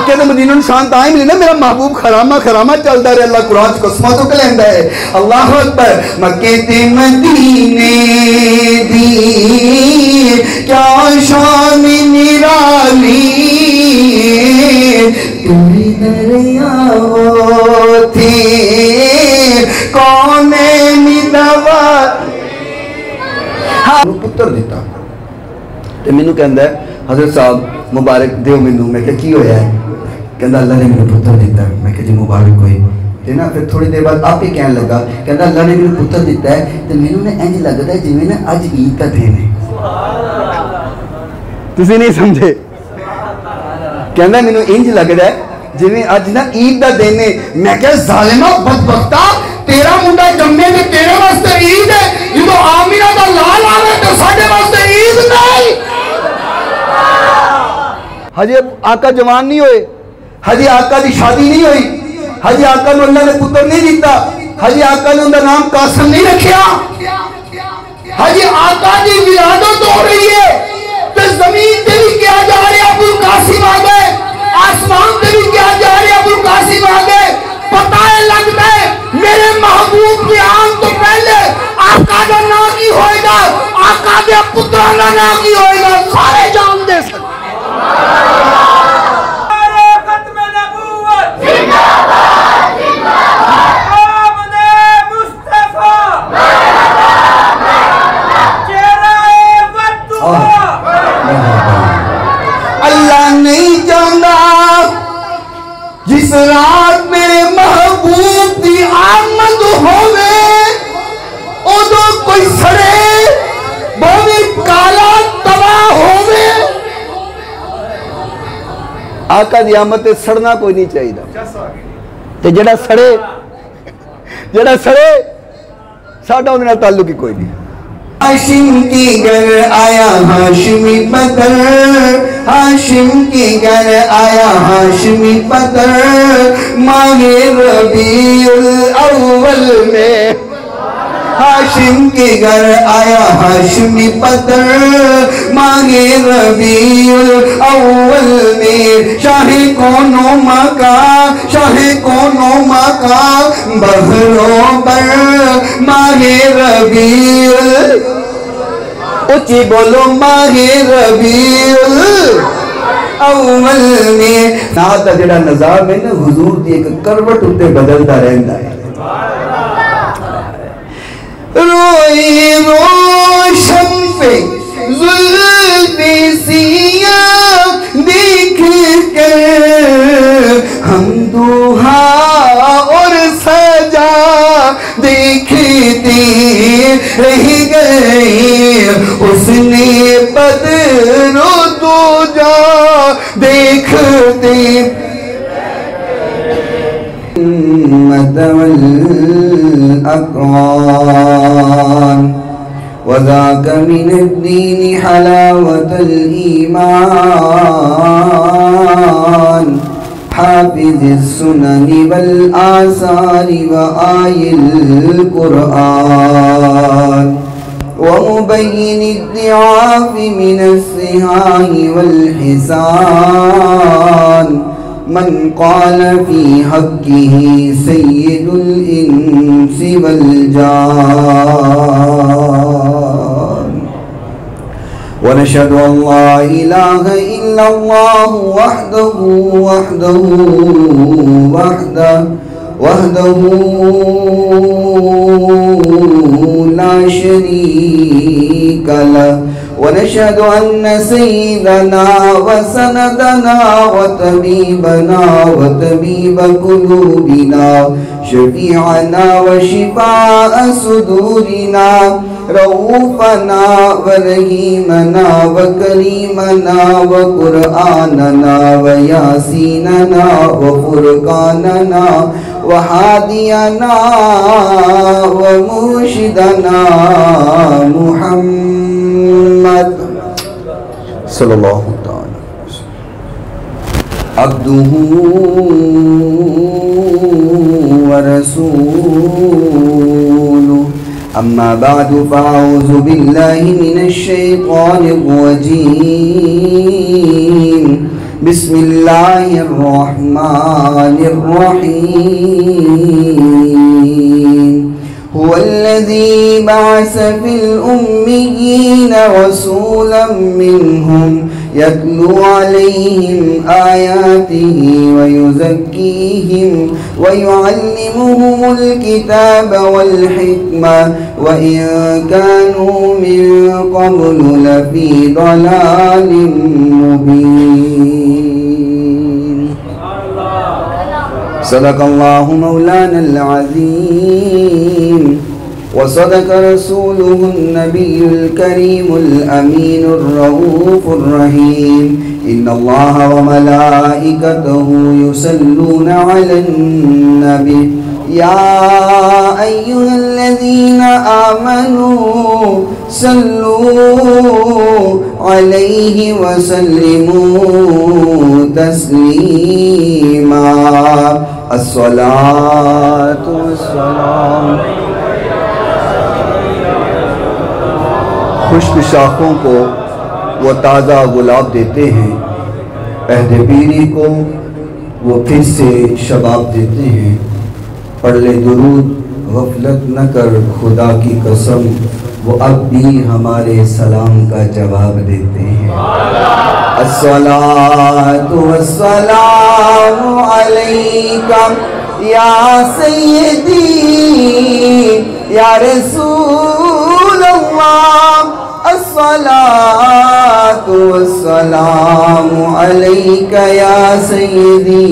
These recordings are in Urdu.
مکے تو مدینہ نشان تاں ہی ملی نا میرا محبوب خرامہ چلتا رہے اللہ قرآن قسمہ تو کلندہ ہے اللہ اکبر مکے تے مدینے دی کیا شان نرالی پوری دریا تھی کونین دوا پتر دیتا تو مینوں کہندا ہے حضرت صاحب مبارک دیو مینوں میں کہ کی ہویا ہے کہندا اللہ نے مینوں پتر دیتا ہے میں کہ جی مبارک ہوئی تے نا پھر تھوڑی دیر بعد آپ ہی کہنے لگا کہندا اللہ نے مینوں پتر دیتا ہے تے مینوں نے انج لگدا ہے جویں نا اج عید دا دن ہے تسی نہیں سمجھے کہندا مینوں انج لگدا ہے جویں اج نا عید دا دن ہے میں کہ ظالما بدبختا تیرا منڈا جمے تے تیرے واسطے عید ہے جدوں آمینہ دا لال آوے تے ساڈے واسطے عید نہیں حجی آقا جوان نہیں ہوئے حجی آقا دی شادی نہیں ہوئی حجی آقا نے اللہ نے پتر نہیں دیتا حجی آقا نے اندر نام قاسم نہیں رکھیا حجی آقا دی ولادت ہو رہی ہے تے زمین تے بھی کیا جا رہے ابو القاسم آ گئے آسمان تے بھی کیا جا رہے ابو القاسم آ گئے پتہ ہے لگتا ہے میرے محبوب کے آن تو پہلے آقا دا نام کی ہوئے گا آقا دے پتران دا نام کی ہوئے گا سارے جان دے سکتے ختم نبوت زندہ باد آمد مصطفیٰ چہرہ وطوہ اللہ نہیں جانا جس رات میرے محبوب دی آمد ہوئے ادو کوئی سڑے بہوی کالا تباہ ہوئے آقا دی آمد تے سڑنا کوئی نہیں چاہیے تے جڑا سڑے ساڑھا انہیں تعلق ہی کوئی نہیں ہاشم کی گھر آیا ہاشمی بدر ہاشم کی گھر آیا ہاشمی بدر ماہ ربیع الاول میں ہاشم کے گھر آیا ہاشمی بدر ماہ ربیع الاول میں شاہ کونو مکان بحروں پر ماہ ربیع اچھی بولو ماہ ربیع الاول میں نات جڑا نظام ہے نا حضور دی ایک کروٹ اتے بدلتا رہندا ہے روئی روشن پہ ظلم سیاہ دیکھ کر ہم دوہا اور سجا دیکھتے رہ گئے اس نے بدر و دوجا دیکھتے الأقران وذاك من الدين حلاوة الإيمان حافظ السنن والآثار وآي القرآن ومبين الضعاف من الصحاح والحسان من قال في حقه سيد الإنس والجان ونشهد أن لا إله إلا الله وحده لا شريك له ونشهد أن سيدنا وسندنا وطبيبنا وطبيب قلوبنا شفيعنا وشفاء صدورنا رؤوفنا ورحيمنا وكريمنا وقرآننا وياسيننا وفرقاننا وحادينا ومرشدنا محمد صلی اللہ تعالی عبدہ ورسولہ اما بعد فاعوذ باللہ من الشیطان الرجیم بسم اللہ الرحمن الرحیم هو الذي بعث في الأميين رسولا منهم يتلو عليهم آياته ويزكيهم ويعلمهم الكتاب والحكمة وإن كانوا من قبل لفي ضلال مبين. صدق الله مولانا العظيم وصدق رسوله النبي الكريم الأمين الرؤوف الرحيم. إن الله وملائكته يصلون على النبي يا أيها الذين آمنوا صلوا عليه وسلموا تسليما. الصلاة والسلام. خشک شاخوں کو وہ تازہ گلاب دیتے ہیں، عہد پیری کو وہ پھر سے شباب دیتے ہیں. پڑھ لے درود غفلت نہ کر خدا کی قسم، وہ اب بھی ہمارے سلام کا جواب دیتے ہیں. الصلاۃ والسلام علیکم یا سیدی یا رسول اللہ. الصلاۃ والسلام علیک یا سیدی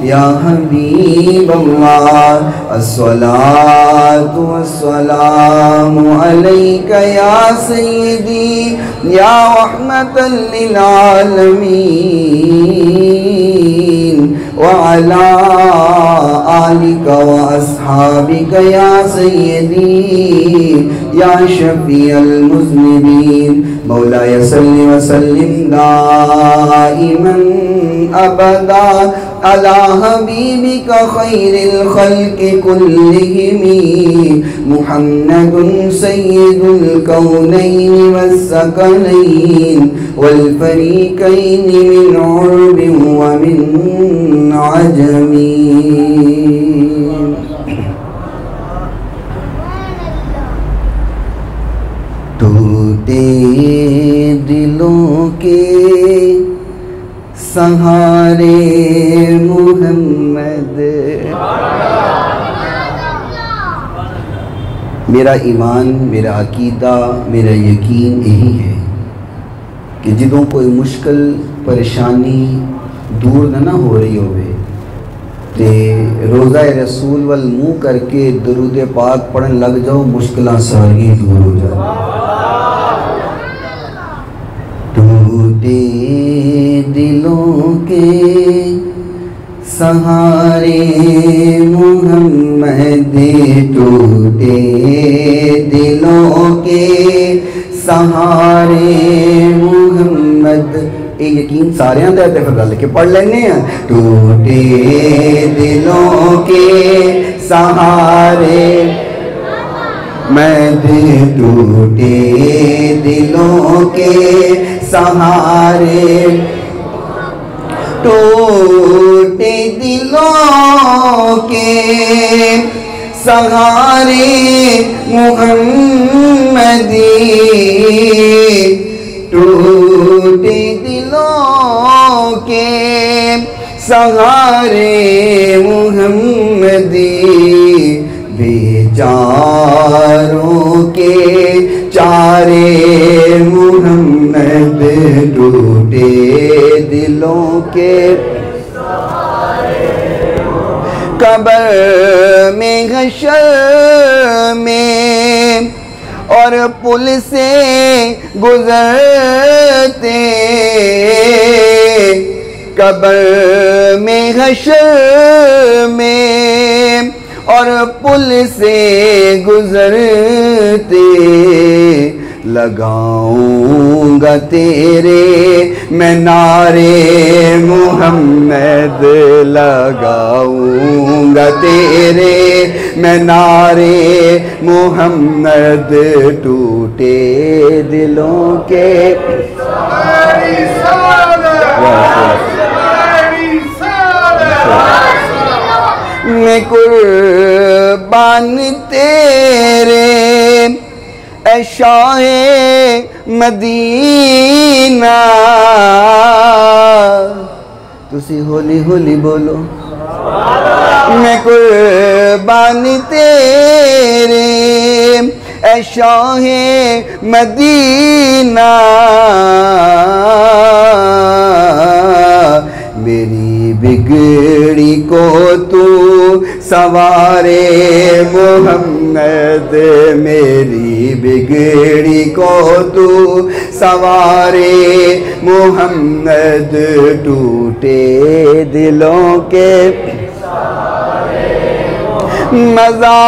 یا حبیب اللہ. الصلاۃ والسلام علیک یا سیدی یا رحمۃ للعالمین وعلی آلک واصحابک یا سیدی یا شفیع المذنبین. مولاي صل وسلم دائما ابدا على حبيبك خير الخلق كلهم محمد سيد الكونين والثقلين والفريقين من عرب ومن عجم. ٹوٹے دلوں کے سہارے محمد. میرا ایمان، میرا عقیدہ، میرا یقین یہی ہے کہ جدوں کوئی مشکل پریشانی دور نہ ہو رہی ہوئے تے روزہ رسول وال منہ کر کے درود پاک پڑھن لگ جاؤ، مشکلیں ساری دور ہو جائیں. ٹوٹے دلوں کے سہارے محمد، ٹوٹے دلوں کے سہارے محمد. یہ یقین سارے آتا ہے پھر گل کے پڑھ لینے ہیں. ٹوٹے دلوں کے سہارے میں ٹوٹے دلوں کے سہارے، ٹوٹے دلوں کے سہارے محمدی، ٹوٹے دلوں کے سہارے محمدی. بیچاروں کے چارے محمد، ٹوٹے دلوں کے قبر میں حشر میں اور پل سے گزرتے، قبر میں حشر میں اور پل سے گزرتے، لگاؤں گا تیرے میں نعرے محمد، لگاؤں گا تیرے میں نعرے محمد. ٹوٹے دلوں کے میں قربان تیرے اے شاہ مدینہ. تسی ہولی ہولی بولو. میں قربان تیرے اے شاہ مدینہ. میری بگڑی کو تو سوارے محمد. میری بگڑی کو تو سوارے محمد. ٹوٹے دلوں کے مزہ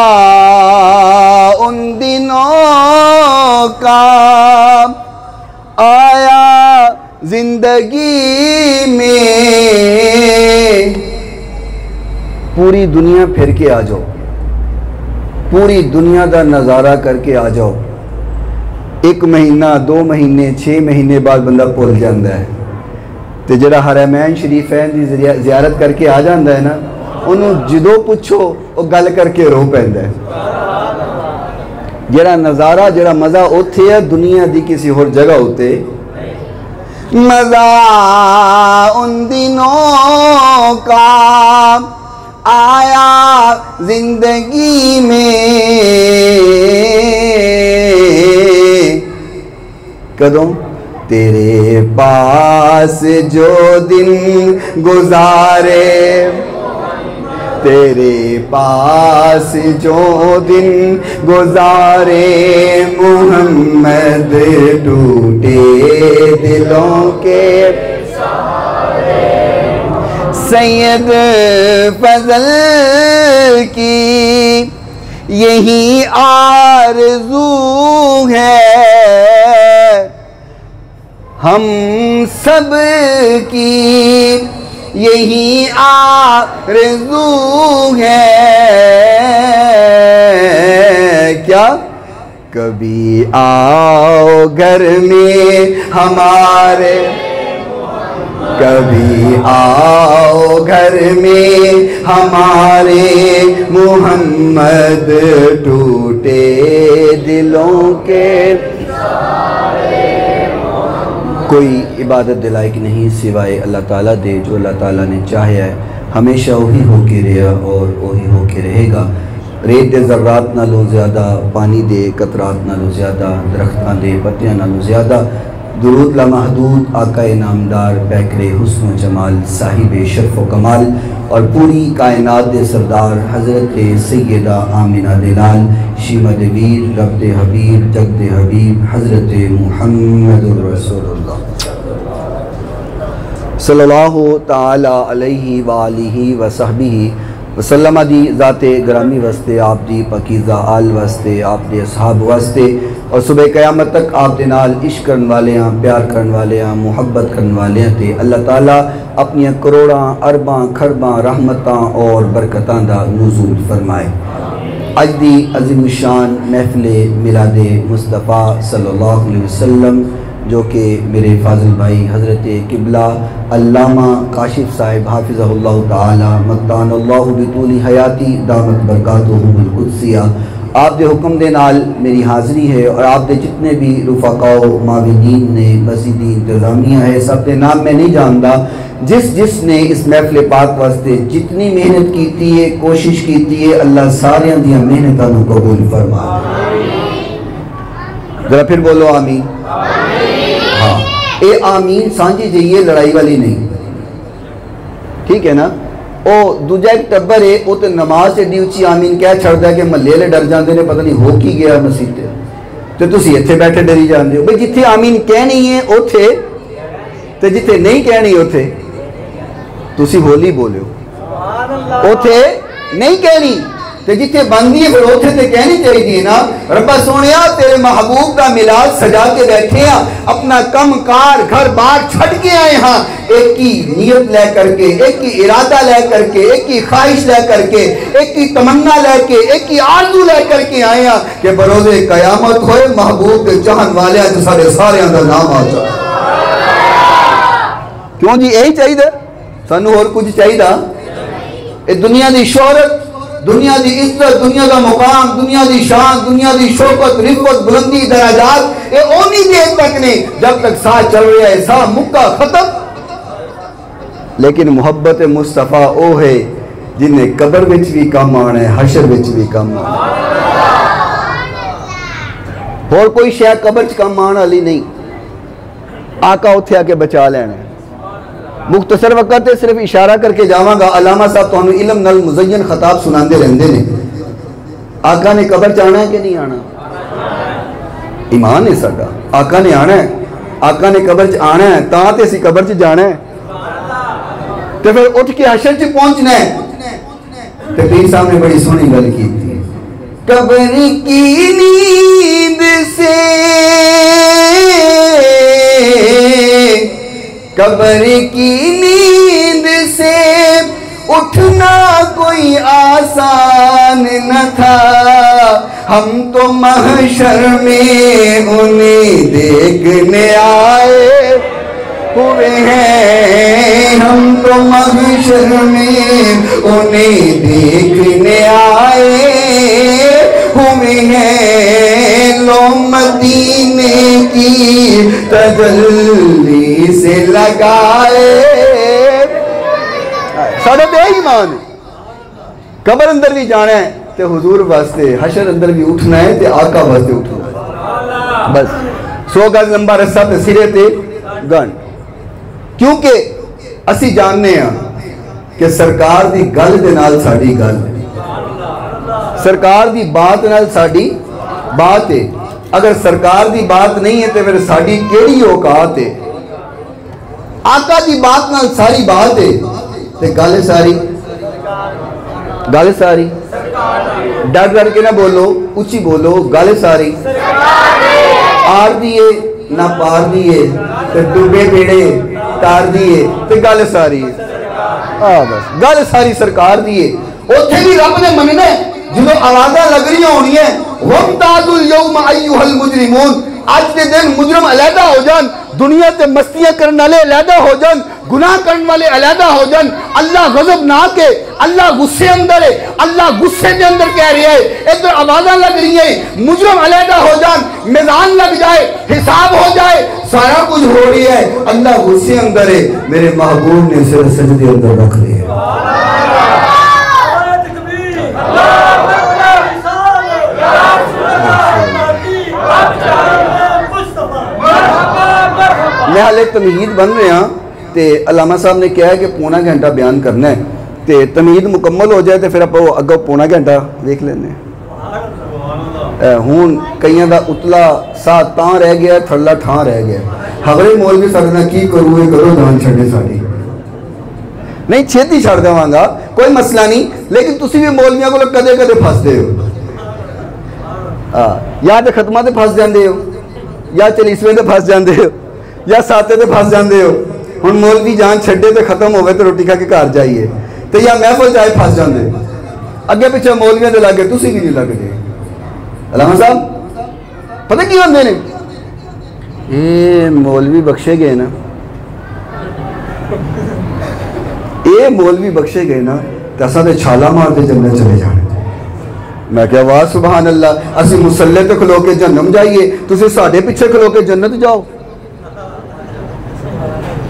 ان دنوں کا آیا زندگی میں. پوری دنیا پھر کے آ جاؤ, پوری دنیا دا نظارہ کر کے آ جاؤ. 1 مہینہ 2 مہینے 6 مہینے بعد بندہ بھول جاندہ ہے. تے جڑا حرمین شریفین دی زیارت کر کے آ جاندہ ہے نا, انہوں جدو پوچھو وہ گل کر کے رو پہندہ ہے. جڑا نظارہ جڑا مزہ ہوتے ہے دنیا دی کسی اور جگہ ہوتے. مزہ ان دنوں کا آیا زندگی میں. کدوں تیرے پاس جو دن گزارے, تیرے پاس جو دن گزارے محمد. ٹوٹے دلوں کے سید فضل کی یہی آرزو ہے ہم سب کی, یہی آرزو ہے. کیا کبھی آؤ گھر میں ہمارے, کبھی آؤ گھر میں ہمارے محمد. ٹوٹے دلوں کے کوئی عبادت دلائق نہیں سوائے اللہ تعالیٰ دے. جو اللہ تعالیٰ نے چاہیا ہے ہمیشہ وہی ہو کے رہا اور وہی ہو کے رہے گا. ریت دے ذرات نالوں زیادہ, پانی دے قطرات نالوں زیادہ, درختاں دے پتیاں نالوں زیادہ. درود لامحدود آقا نامدار پیکر حسن و جمال صاحب شرف و کمال اور پوری کائنات دے سردار حضرت سیدہ آمنہ دلال شیمد ویر رب حبیب جگد حبیب حضرت محمد رسول اللہ صلی اللہ تعالی علیہ وآلہ وصحبہ وسلم. دی ذات گرامی واسطے, آپ دی پاکیزہ آل واسطے, آپ دے اصحاب واسطے اور صبح قیامت تک آپ دے نال عشق کرن والے ہیں, پیار کرن والے ہیں, محبت کرن والے ہیں. تے اللہ تعالیٰ اپنی کروڑاں ارباں کھرباں رحمتاں اور برکتاں دا نزول فرمائے. اج دی عظیم الشان محفل میلاد مصطفیٰ صلی اللہ علیہ وسلم جو کہ میرے فاضل بھائی حضرت قبلہ علامہ کاشف صاحب حافظہ اللہ تعالی متان اللہ بطول حیاتی دامت برکاتہم القدسیہ, آپ دے حکم دے نال میری حاضری ہے. اور آپ دے جتنے بھی رفقاء و معاونین نے مسجدی انتظامیہ ہے سب دے نام میں نہیں جاندا. جس نے اس محفل پاک واسطے جتنی محنت کیتی ہے کوشش کیتی ہے اللہ ساریاں دیاں محنتاں نو قبول فرما. ذرا پھر بولو آمین. ہاں اے آمین سانجی جائیے لڑائی والی نہیں, ٹھیک ہے نا. او دوجہ ایک ٹبر ہے وہ تو نماز سے ڈیوچی آمین کہہ چھڑتا ہے کہ ملے لے ڈر جاندے نے پتہ نہیں ہو کی گیا مسیح تے. تو تسی اتھے بیٹھے ڈری جاندے ہو. بھئی جتھے آمین کہنی ہے اتھے, تے جتھے نہیں کہنی اتھے تسی ہولی بولے ہو. اتھے نہیں کہنی تے جتھے بندی ہے پھر اتھے تے کہنی چاہیے نا. ربا سونیا تیرے محبوب کا میلاد سجا کے بیٹھے ہیں, اپنا کم کار گھر بار چھڑ کے آئے ہیں, ایک کی نیت لے کر کے, ایک کی ارادہ لے کر کے, ایک کی خواہش لے کر کے, ایک کی تمنا لے کے, ایک کی آرزو لے کر کے آئے ہیں کہ بروز قیامت ہوئے محبوب کے جہن والے ہیں تو سارے اندر نام آ جائے. کیوں جی یہی چاہیے سانو اور کچھ چاہیے اے دنیا دی شہرت دنیا دی عزت دنیا دا مقام دنیا دی شان دنیا دی شوکت رفت بلندی درجات اے اونی دیر تک نے جب تک ساتھ چل رہا ہے ساتھ مکہ ختم لیکن محبت مصطفیٰ او ہے جنہیں قبر وچ بھی کام آنا ہے حشر وچ بھی کام آنا ہے اور کوئی شاید قبر چ کام آنا علی نہیں آقا اتھے آ کے بچا لینا ہے مختصر وقت ہے صرف اشارہ کر کے جاواں گا علامہ صاحب تو ہمیں علم نل مزین خطاب سناندے رہندے نے آقا نے قبر چانا ہے کہ نہیں آنا ایمان ہے ساڈا آقا نے آنا ہے آقا نے قبر چ آنا ہے تاں تے اسی قبر چ جانا ہے تے پھر اٹھ کے حشر چ پہنچنا ہے تے پیر صاحب نے بڑی سونی گل کی تھی قبر کی نیند سے قبر کی نیند سے اٹھنا کوئی آسان نہ تھا ہم تو محشر میں انہیں دیکھنے آئے ہوئے ہیں ہم تو محشر میں انہیں دیکھنے آئے ہوئے ہیں لو مدینے کی تجلی سے لگائے ساڑھے بے ایمان قبر اندر بھی جانا ہے تے حضور واسطے حشر اندر بھی اٹھنا ہے تے آقا واسطے اٹھنا ہے بس 100 گز لمبا رسہ تے سرے تے گن کیونکہ اسی جاننے ہیں کہ سرکار دی گل دے نال ساڑی گل سرکار دی بات نال ساڑی بات ہے اگر سرکار دی بات نہیں ہے تو پھر ساڑی کیڑی اوقات ہے آقا دی بات نال ساری بات ہے تے گل ساری ڈر ڈر کے نہ بولو اچھی بولو گل ساری آر دیئے نہ پار دیئے تے ڈوبے بیڑے تار دیئے تے گل ساری بس گل ساری سرکار دیئے اتھے بھی رب نے مننے جنہوں آوازہ لگ رہی ہونی ہیں وَمْتَازُ الْيَوْمَ أَيُّهَا الْمُجْرِمُونَ آج کے دن مجرم علیحدہ ہو جان دنیا تے مستیاں کرنے والے علیحدہ ہو جان گناہ کرنے والے علیحدہ ہو جان اللہ غضب نہ کے اللہ غصے اندر ہے اللہ غصے دے اندر کہہ رہی ہے ادھر آوازاں لگ رہی ہیں مجرم علیحدہ ہو جان میدان لگ جائے حساب ہو جائے سارا کچھ ہو رہی ہے اللہ غصے اندر ہے میرے محبوب نے اسے سجدے اندر رکھ لیا میں حالے تمہید بن رہے ہیں تے علامہ صاحب نے کہا ہے کہ پونا گھنٹہ بیان کرنا ہے تے تمہید مکمل ہو جائے تے پھر آپ اگو پونا گھنٹہ دیکھ لینے ہون کئیاں دا اتلا ساتھ تاں رہ گیا تھڑلا ٹھاں رہ گیا حضرے مولوی سکنا کی کروئے کرو جان چھڑے ساڑی نہیں چھیتی چھڑ دے گا کوئی مسئلہ نہیں لیکن تسی بھی مولویاں کو لوگ کدے کدے پھاس دے ہو یا تے ختمہ تے پھاس جاندے ہو یا چلیسویں تے پھاس جاندے ہو یا ساتے تے پھاس جاندے ہو ہن مولوی جان چھڑے تے ختم ہوئے تے روٹی کھا کے گھر جائیے تے یا محفل جائے پھاس جاندے اگے پیچھے مولویاں دے لگے تسی بھی نہیں لگ دے علامہ صاحب پتہ کی ہوندے نے اے مولوی بخشے گئے نا اے مولوی بخشے گئے نا تے اساں تے چھالا مار دے جنت چلے جانے میں کہا واہ سبحان اللہ اسی مسلح تے کھلو کے جہنم جائیے تسی ساڈے پیچھے کھلو کے جنت جاؤ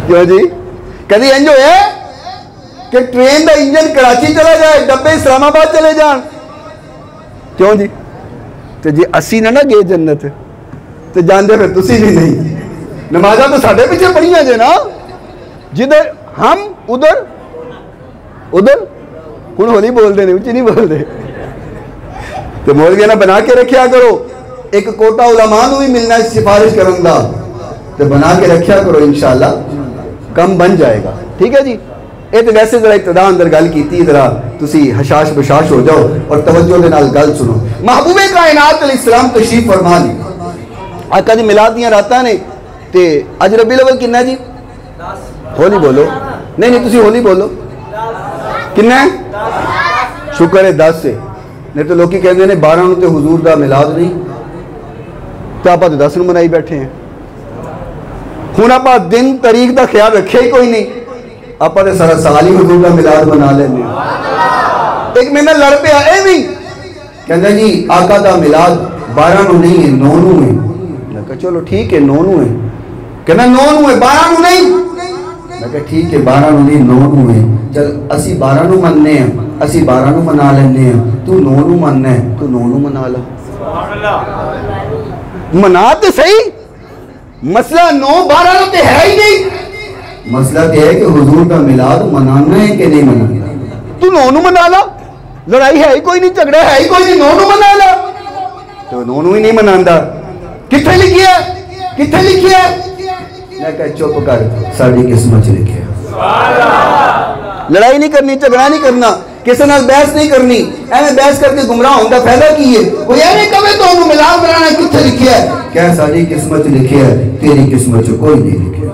کیوں جی کدی انج ہوئے کہ ٹرین دا انجن کراچی چلا جائے ڈبے اسلام آباد چلے جان کیوں جی تو جی اسی نہ گئے جنت تو جاندے پھر تسی بھی نہیں نمازہ تو ساڑھے پیچھے پڑھیاں جے نا جدھر ہم ادھر کون ہولی بول دے نہیں اچھی نہیں بول دے تو مولوی نہ بنا کے رکھیا کرو ایک کوٹا علماء نو بھی ملنا سفارش کروں گا تو بنا کے رکھیا کرو انشاءاللہ کم بن جائے گا ٹھیک ہے جی یہ تو ویسے ذرا ابتدا اندر گل کیتی ذرا تسی حشاش بشاش ہو جاؤ اور توجہ دے نال گل سنو محبوب کائنات علیہ السلام تشریف فرما لی آقا دی میلاد دیاں راتاں نے تے اج ربیع الاول کنا ہے جی ہولی بولو نہیں تسی ہولی بولو کنا ہے شکر ہے 10 سے نہیں تو لوکی کہندے نے 12 نو تے حضور دا میلاد نہیں تو آپ 10 نو منائی بیٹھے ہیں ہوں آپ دن تاریخ کا خیال رکھے ہی کوئی نہیں، آپ نے سارا سال ہی حضور کا میلاد منا لینے۔ ایک میں لڑ پیا ایویں کہندا جی آقا دا میلاد 12 نو نہیں ہے 9 نو ہے۔ میں کہا چلو ٹھیک ہے 9 نو ہے، کہنا 9 نو ہے 12 نو نہیں۔ میں کہا ٹھیک ہے 12 نو نہیں 9 نو ہے، چل اسی 12 نو مننے ہیں، اسی 12 نو منا لینے ہیں، تو 9 نو مننا ہے تو 9 نو منا لا۔ منا تو صحیح، مسئلہ 9 12 نو تے ہے ہی نہیں، مسئلہ یہ ہے کہ حضور کا میلاد منانا ہے کہ نہیں منانا۔ تو 9 نو منا لا، لڑائی ہے ہی کوئی نہیں، جھگڑا ہے ہی کوئی نہیں، 9 نو منا لا۔ تو 9 نو ہی نہیں مناندا، کتھے لکھی ہے کتھے لکھی ہے؟ میں کہا چپ کر، ساڈی قسمت لکھی ہے۔ لڑائی نہیں کرنی، جھگڑا نہیں کرنا، کسی نال بحث نہیں کرنی، ایویں بحث کر کے گمراہ ہونے کا فائدہ کی ہے؟ کوئی ایویں کہے تو انہوں میلاد بنانا کتھے لکھی ہے؟ کہ ساڈی قسمت لکھی ہے، تیری قسمت کوئی نہیں لکھی ہے۔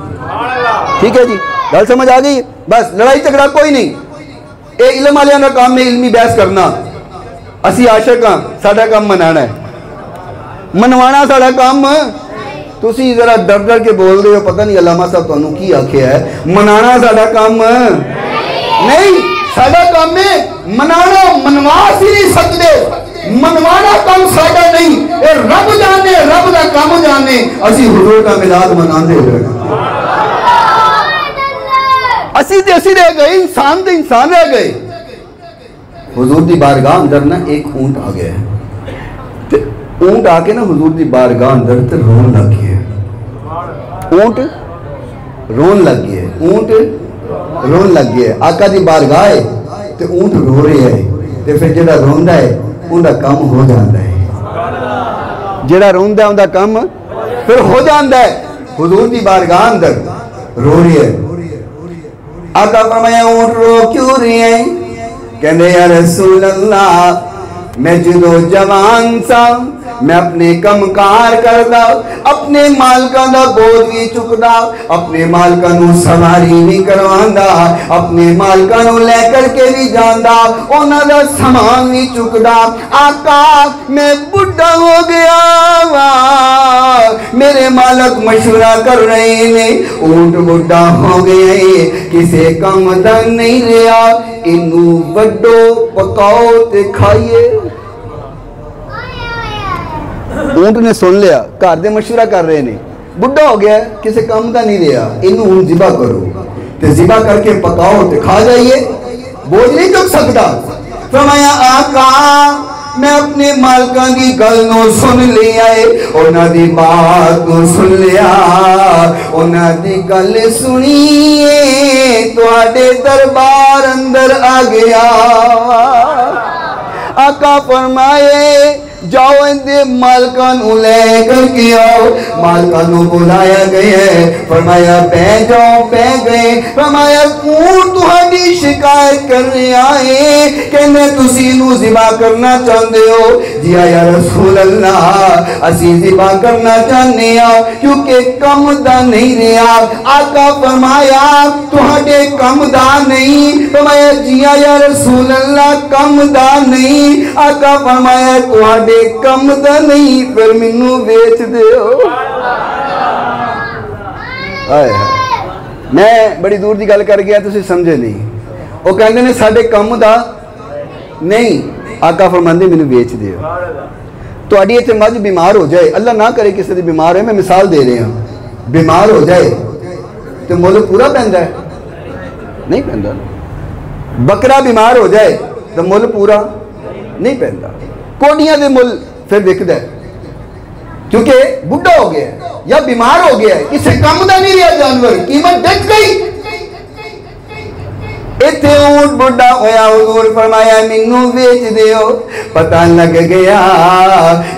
ٹھیک ہے جی، گل سمجھ آ گئی؟ بس لڑائی جھگڑا کوئی نہیں، اے علم والوں کا کام ہے علمی بحث کرنا، اسی عاشق ہاں، ساڈا کام منانا ہے، منوانا ساڈا کام۔ تسی ذرا ڈر ڈر کے بول رہے ہو، پتہ نہیں علامہ صاحب تانوں کی آکھیا ہے، منانا ساڈا کام نہیں، ساڈا کام ہے منانا، منوا سی نہیں سکتے، منوانا کام ساڈا نہیں، اے رب جانے، رب دا کام جانے، اسی حضور کا میلاد مناندے ہوئے، اسی رہ گئے، انسان دے انسان رہ گئے۔ حضور دی بارگاہ اندر نا ایک اونٹ آ گیا ہے، اونٹ آ کے نا حضور دی بارگاہ اندر تے رون لگ گیا ہے، اونٹ رون لگ گیا ہے، اونٹ رون لگ گیا ہے، آقا دی بارگاہ ہے تے اونٹ رو رہے ہے، تے پھر جڑا روندا ہے ان دا کام ہو جاندا ہے، جڑا روندا ہے ان دا کام پھر ہو جاندا ہے۔ حضور دی بارگاہ اندر رو رہے ہے، آقا فرمایا اونٹ رو کیوں رہے ہیں؟ کہنے یا رسول اللہ میں جدو جوان سا، میں اپنے کم کار کردا، اپنے مالکاں دا بوجھ بھی چکدا، اپنے مالکاں نو سواری بھی کرواندا، اپنے مالکاں نو لے کر کے بھی جاندا، انہاں دا سامان بھی چکدا۔ آقا میں بڈھا ہو گیا وا، میرے مالک مشورہ کر رہے ہیں، اونٹ بڈھا ہو گئے، کسے کم دا نہیں رہا، انہوں وڈو پکاؤ تے کھائیے۔ اونٹ نے سن لیا، گھر دے مشورہ کر رہے ہیں، بڈھا ہو گیا کسی کام دا نہیں رہا، انہوں ذبح کرو تے ذبح کر کے پکاؤ تے کھا جائیے، بوجھ نہیں چک سکتا۔ فرمایا آقا میں اپنے مالکاں دی گل نو سن لیا ہے، انہاں دی بات نو سن لیا، انہاں دی گل سنیے تواڈے دربار اندر آ گیا۔ آقا فرمائے جاؤ اندے مالکانو لے کر کے آؤ، مالکانو بلایا گیا ہے، فرمایا بے جاؤ، بے گئے، فرمایا کون تہاڈی شکایت کر رہے آئے، کہنے تسی نو ذبح کرنا چاہندے ہو؟ جی یا رسول اللہ اسی ذبح کرنا چاہنے ہاں کیونکہ کم دا نہیں رہا۔ آقا فرمایا تہاڈے کم دا نہیں؟ فرمایا جی یا رسول اللہ کم دا نہیں۔ آقا فرمایا تہاڈے کم دا نہیں، پھر منو بیچ دیو۔ میں بڑی دور دی گل کر گیا تسی سمجھے نہیں، وہ کہندے نے ساڈے کم دا نہیں، آقا فرماندے منو بیچ دیو۔ تہاڈی ایتھے مجھ بیمار ہو جائے، اللہ نہ کرے کسی دی بیمار ہے، میں مثال دے رہے ہوں، بیمار ہو جائے تو مول پورا پیندا ہے؟ نہیں پیندا۔ بکرا بیمار ہو جائے تو مول پورا نہیں پیندا، کوڑیاں دے مل پھر وکدا ہے کیونکہ بڈھا ہو گیا ہے یا بیمار ہو گیا ہے، کسے کم دا نہیں رہا جانور، قیمت ڈٹ گئی۔ ایتھے اونٹ بڈھا ہویا، حضور فرمایا مینوں بیچ دیو۔ پتہ لگ گیا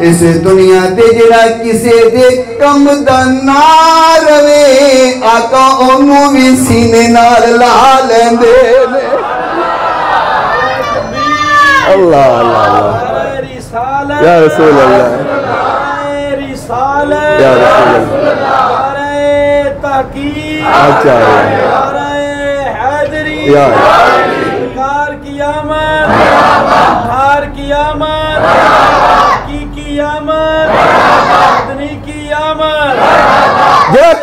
اس دنیا تے جڑا کسے دے کم دا نہ رہے، آقا اونوں وی سینے نال لا لیندے نے۔ اللہ اللہ اللہ یا رسول اللہ، یا رسول اللہ، تحقیق یا کار قیامت، کار قیامت، کی قیامت، مدنی قیامت،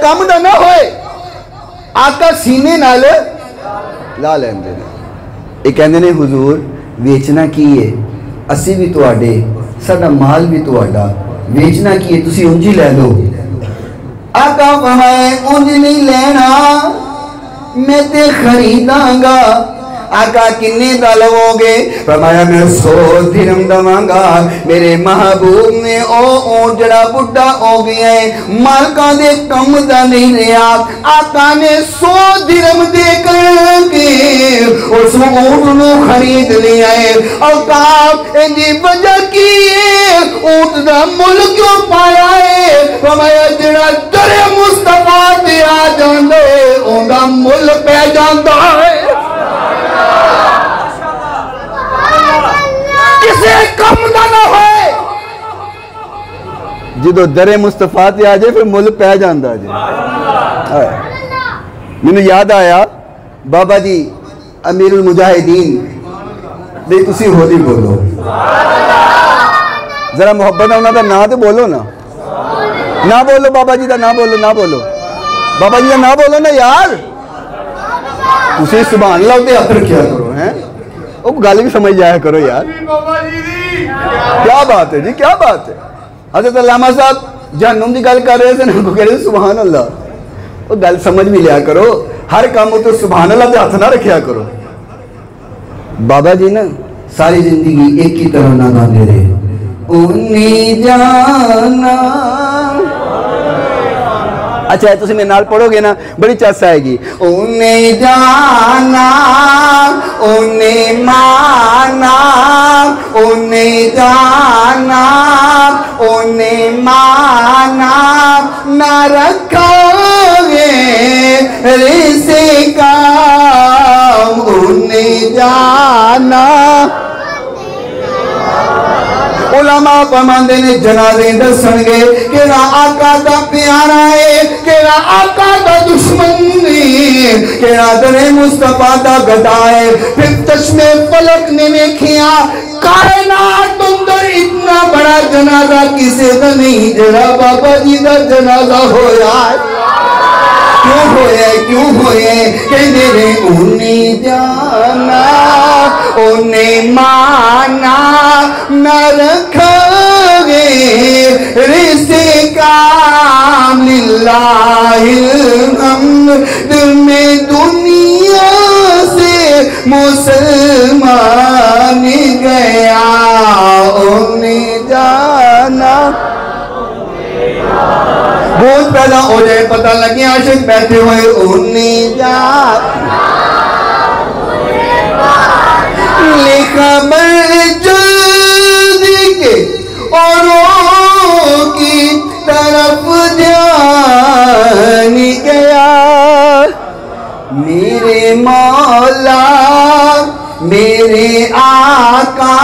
کام دا نہ ہوئے آقا سینے نال لا لیندے نے. یہ کہندے نے حضور ویچنا کی ہے اسی بھی تواڈے ساڈا مال بھی تواڈا ویچنا کی ہے تسی انجی لے لو. آقا فرمائے انج نہیں لینا میں تے خریداں گا. آقا کنے دا لو گے؟ فرمایا میں 100 درہم دواں گا. میرے محبوب نے او جڑا بڈھا ہو گیا ہے مالکاں دے کم دا نہیں رہا. آقا نے 100 درہم دے کر کے اس اونٹ نو خرید لیا ہے. آقا اندی وجہ کی ہے اونٹ دا مل کیوں پایا ہے؟ فرمایا جڑا در مصطفیٰ دے آ جاندے اون دا مل پہ جاندا ہے. کسے کم دا نہ ہوئے جدو در مصطفیٰ تے آ جائے پھر مل پہ جاندہ جائے. میں یاد آیا بابا جی امیر المجاہدین دے تسی ہولی بولو ذرا محبت ہونا دا نا تے بولو نا نہ بولو بابا جی دا نہ بولو نہ بولو بابا جی دا نہ بولو نا یار. تسی سبحان اللہ تے ہاتھ رکھیا کرو ہیں وہ گل بھی سمجھ جایا کرو یار. کیا بات ہے جی کیا بات ہے. حضرت علامہ صاحب جہنم دی گل کر رہے تھے نا کو کہہ رہے سبحان اللہ وہ گل سمجھ بھی لیا کرو. ہر کام تو سبحان اللہ تے ہاتھ نہ رکھیا کرو. بابا جی نا ساری زندگی ایک ہی طرح نہ گاندے رہے اونی جانا. اچھا ہے تسی میرے نال پڑھو گے نا بڑی چس آئے گی. انہیں جانا انہیں مانا انہیں جانا انہیں مانا نہ رکھو گے رزق کام انہیں جانا. علماء فرماندے نے جنازے دسن گے کہ نا آقا دا پیارا ہے کہ نا آقا دا دشمن نہیں کہ نا در مصطفیٰ دا گدا ہے. پھر چشمے فلک نے دیکھیا کائنات اندر اتنا بڑا جنازہ کسے دا نہیں جڑا بابا جی دا جنازہ ہویا ہے. کیوں ہوئے کہنے رہے انہیں جانا انہیں مانا نہ رکھو گے رزق کام للہ الحمد میں دنیا سے مسلمان گیا. انہیں جانا بہت پیدا ہو جائے پتہ لگے عاشق بیٹھے ہوئے انہیں جانا خبر جلد کے اوروں کی طرف جان گیا. میرے مولا میرے آقا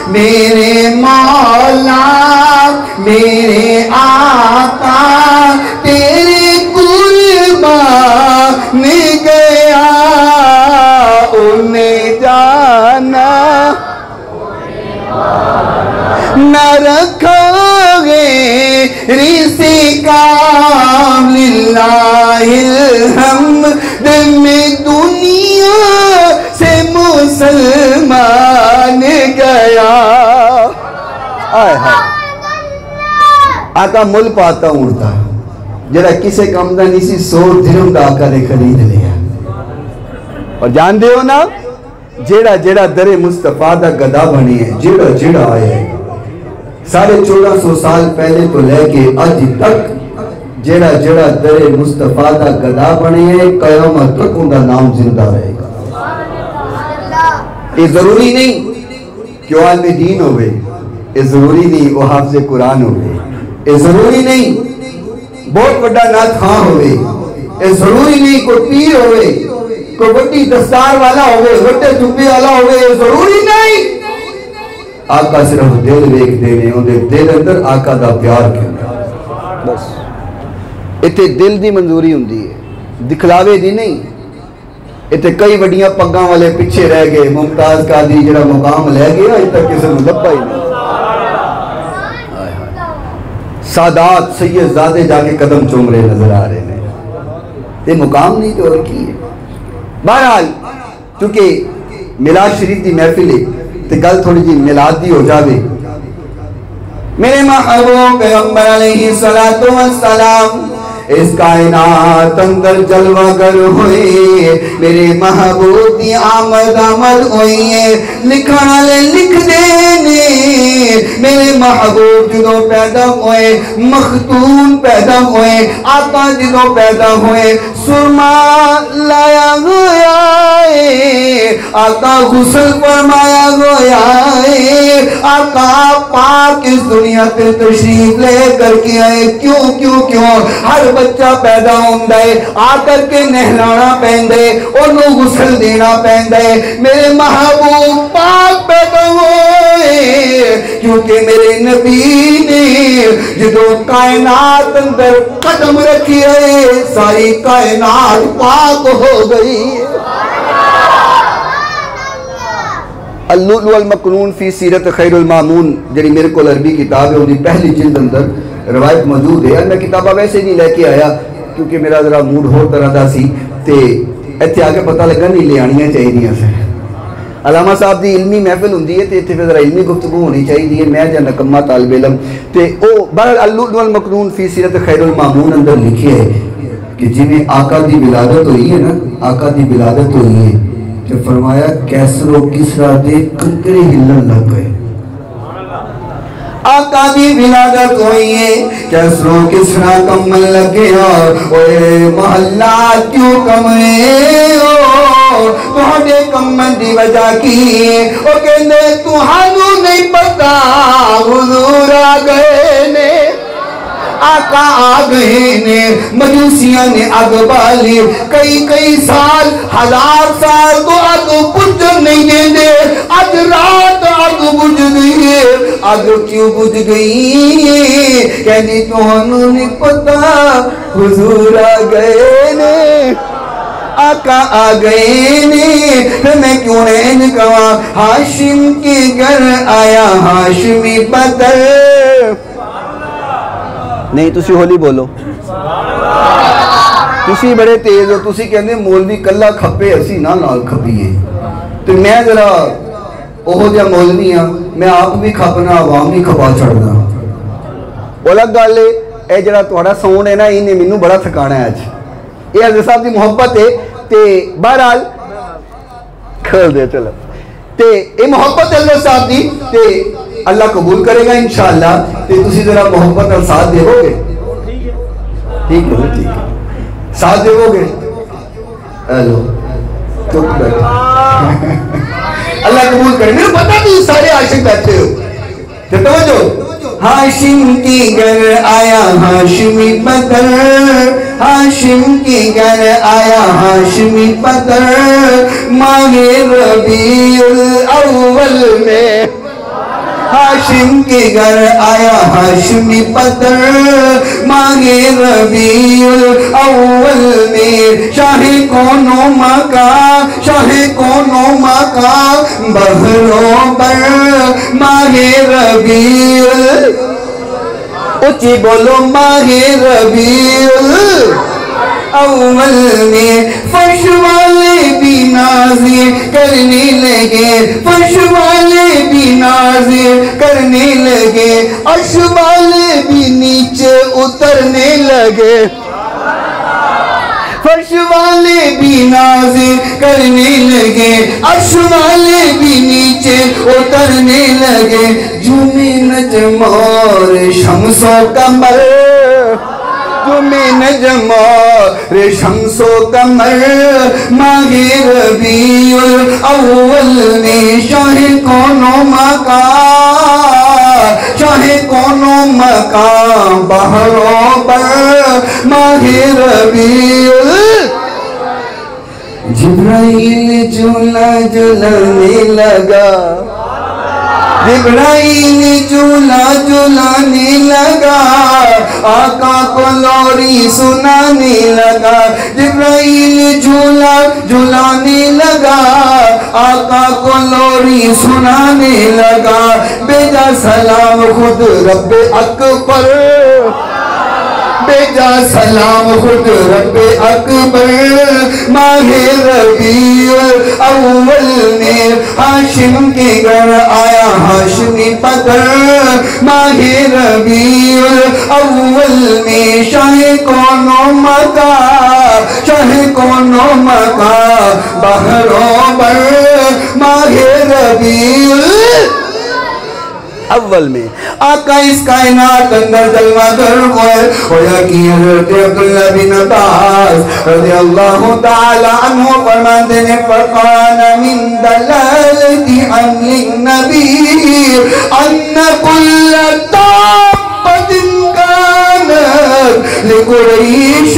میرے مولا میرے آقا تیرے قربان گیا. انہیں جانا نہ رکھو گے رزق کام للہ الحمد میں دنیا سے مسلمان گیا. آقا مل پاتا اڑتا جڑا کسے کم دا نہیں سی 100 درہم دا آقا نے خرید لیا. اور جان دے ہو نا جیڑا جیڑا در مصطفیٰ دا گدا بنی ہے جیڑا جیڑا آئے 1450 سال پہلے تو لے کے آج تک جیڑا جیڑا در مصطفیٰ دا گدا بنی ہے قیامت تک ان دا نام زندہ رہے گا. یہ ضروری نہیں کہ وہ عالم دین ہوئے یہ ضروری نہیں وہ حافظ قرآن ہوئے یہ ضروری نہیں بہت بڑا نعت خواں ہوئے یہ ضروری نہیں کوئی پیر ہوئے کوئی بڑی دستار والا ہوئے بڑے جبے والا ہوئے یہ ضروری نہیں. آقا صرف دل ویک دینے انہیں دل اندر آقا دا پیار کرنا بس. اتنے دل دی منظوری ہوندی ہے دکھلاوے دی نہیں. اتنے کئی وڈیاں پگاں والے پیچھے رہ گئے ممتاز قادری جڑا مقام لے گیا اج تک کسی نے لبا ہی نہیں. سادات سید زادے جا کے قدم چوم رہے نظر آ رہے ہیں. یہ مقام نہیں تو اور کی ہے. بہرحال چونکہ میلاد شریف دی محفل ہے تو گل تھوڑی جی میلاد دی ہو جاوے. میرے محبوب پیغمبر علیہ السلام اس کائنات اندر جلوہ گر ہوئے. میرے محبوب دی آمد ہوئی ہے. لکھن والے لکھ دینے میرے محبوب جدوں پیدا ہوئے مختون پیدا ہوئے. آقا جدوں پیدا ہوئے سرما لایا گیا ہے. آقا غسل فرمایا گیا ہے. آقا پاک اس دنیا پہ تشریف لے کر کے آئے. کیوں ہر بچہ پیدا ہوندہ ہے آ کر کے نہلانا پہندے انہوں غسل دینا پہندے. میرے محبوب پاک پیدا ہوئے کیونکہ میرے نبی نے جدو کائنات اندر قدم رکھی ہے ساری کائنات پاک ہو گئی. اللؤلؤ المکنون فی سیرت خیر المامون جڑی میرے کو عربی کتاب ہے انہی پہلی جلد اندر روایت موجود ہے. میں کتابہ ویسے نہیں لے کے آیا کیونکہ میرا ذرا موڈ ہو طرح دا سی تے ایتھے آگے پتہ لگا نہیں لے آنیاں چاہیے دیا سے. علامہ صاحب دی علمی محفل ہوندی ہے تے ایتھے ذرا علمی گفتگو ہونی چاہیے. میں جا نکمہ طالب علم تے او بہرحال اللؤلؤ المکنون فی سیرت خیر المامون اندر لکھے ہے کہ جی میں آقا دی ولادت ہوئی ہے نا آقا دی ولادت ہوئی ہے تو فرمایا کیسر و کسرا دے کنکرے ہلن لگ گئے. آقا دی ولادت ہوئی ہے کیسر و کسرا کمن لگے اوے محلہ کیوں کمرے ہو تہاڈے کمن دی وجہ کی او کہندے تہانوں نہیں پتا حضور آ گئے نے. آقا آ گئے نے. مجوسیاں نے اگ بالی کئی سال ہزار سال تو اگ بجھ نہیں دیں دے. آج رات اگ بجھ گئی ہے. اگ کیوں بجھ گئی ہے کہنی تہانوں نہیں پتا حضور آ گئے نے. آقا آ گئے نے. پھر میں کیوں نہیں کہا ہاشم کے گھر آیا ہاشمی بدر. نہیں تسی ہولی بولو تسی بڑے تیز ہو. تسی کہنے مولوی کلا کھپے اسی نہ نال کھپیے. تو میں ذرا اوہ جا مولوی ہاں میں آپ بھی کھپنا عوام بھی کھپا چھڑنا. الگ گل ہے اے جڑا تہاڈا ساؤنڈ ہے نا انہیں مینوں بڑا تھکانا ہے اج. یہ حضرت صاحب دی محبت ہے تے بہرحال کھل دے چلو تے اے محبت ہے حضرت صاحب دی تے اللہ قبول کرے گا انشاءاللہ. تے تسی ذرا محبت اور ساتھ دے ہو گے ٹھیک ہے ساتھ دے ہو گے. ہیلو تو اللہ قبول کرے. میرے پتہ تھی سارے عاشق بیٹھے ہو تو توجہ. ہاشم کی گھر آیا ہاشمی بدر. ہاشم کی گھر آیا ہاشمی بدر. ماہ ربیع الاول میں ہاشم کے گھر آیا ہاشمی بدر. ماہ ربیع الاول میں شاہ کونو مکان بحروں پر. ماہ ربیع اچھی بولو ماہ ربیع اول میں فرش والے بھی نازیں کرنے لگے. فرش والے بھی نازیں کرنے لگے. عرش والے بھی نیچے اترنے لگے. فرش والے بھی نازیں کرنے لگے. عرش والے بھی نیچے اترنے لگے. جھومے نجم اور شمس و قمر. جھومے نجم اور شمس و قمر. ماہ ربیع الاول میں شاہ کونو مکان بحروں پر. ماہ ربیع جبرائیل جھولا جھلانے لگا. جبرائیل جھولا جھولانے لگا آقا کو لوری سنانے لگا جبرائیل جھولا جھولانے لگا آقا کو لوری سنانے لگا بھیجا سلام خود رب اکبر بھیجا سلام خود رب اکبر ماہ ربیع اول میں ہاشم کے گھر آیا ہاشمی پتر ماہ ربیع اول میں شاہ کونو مکہ شاہ کونو مکہ بحروں بر ماہ ربیع اول میں آقا اس کائنات اندر جلوہ گر ہوئے ہویا کی حضرت عبداللہ بن عباس رضی اللہ تعالی عنہ فرماتے ہیں فقال من دلالت عمل النبی ان کل طابت كانت لقریش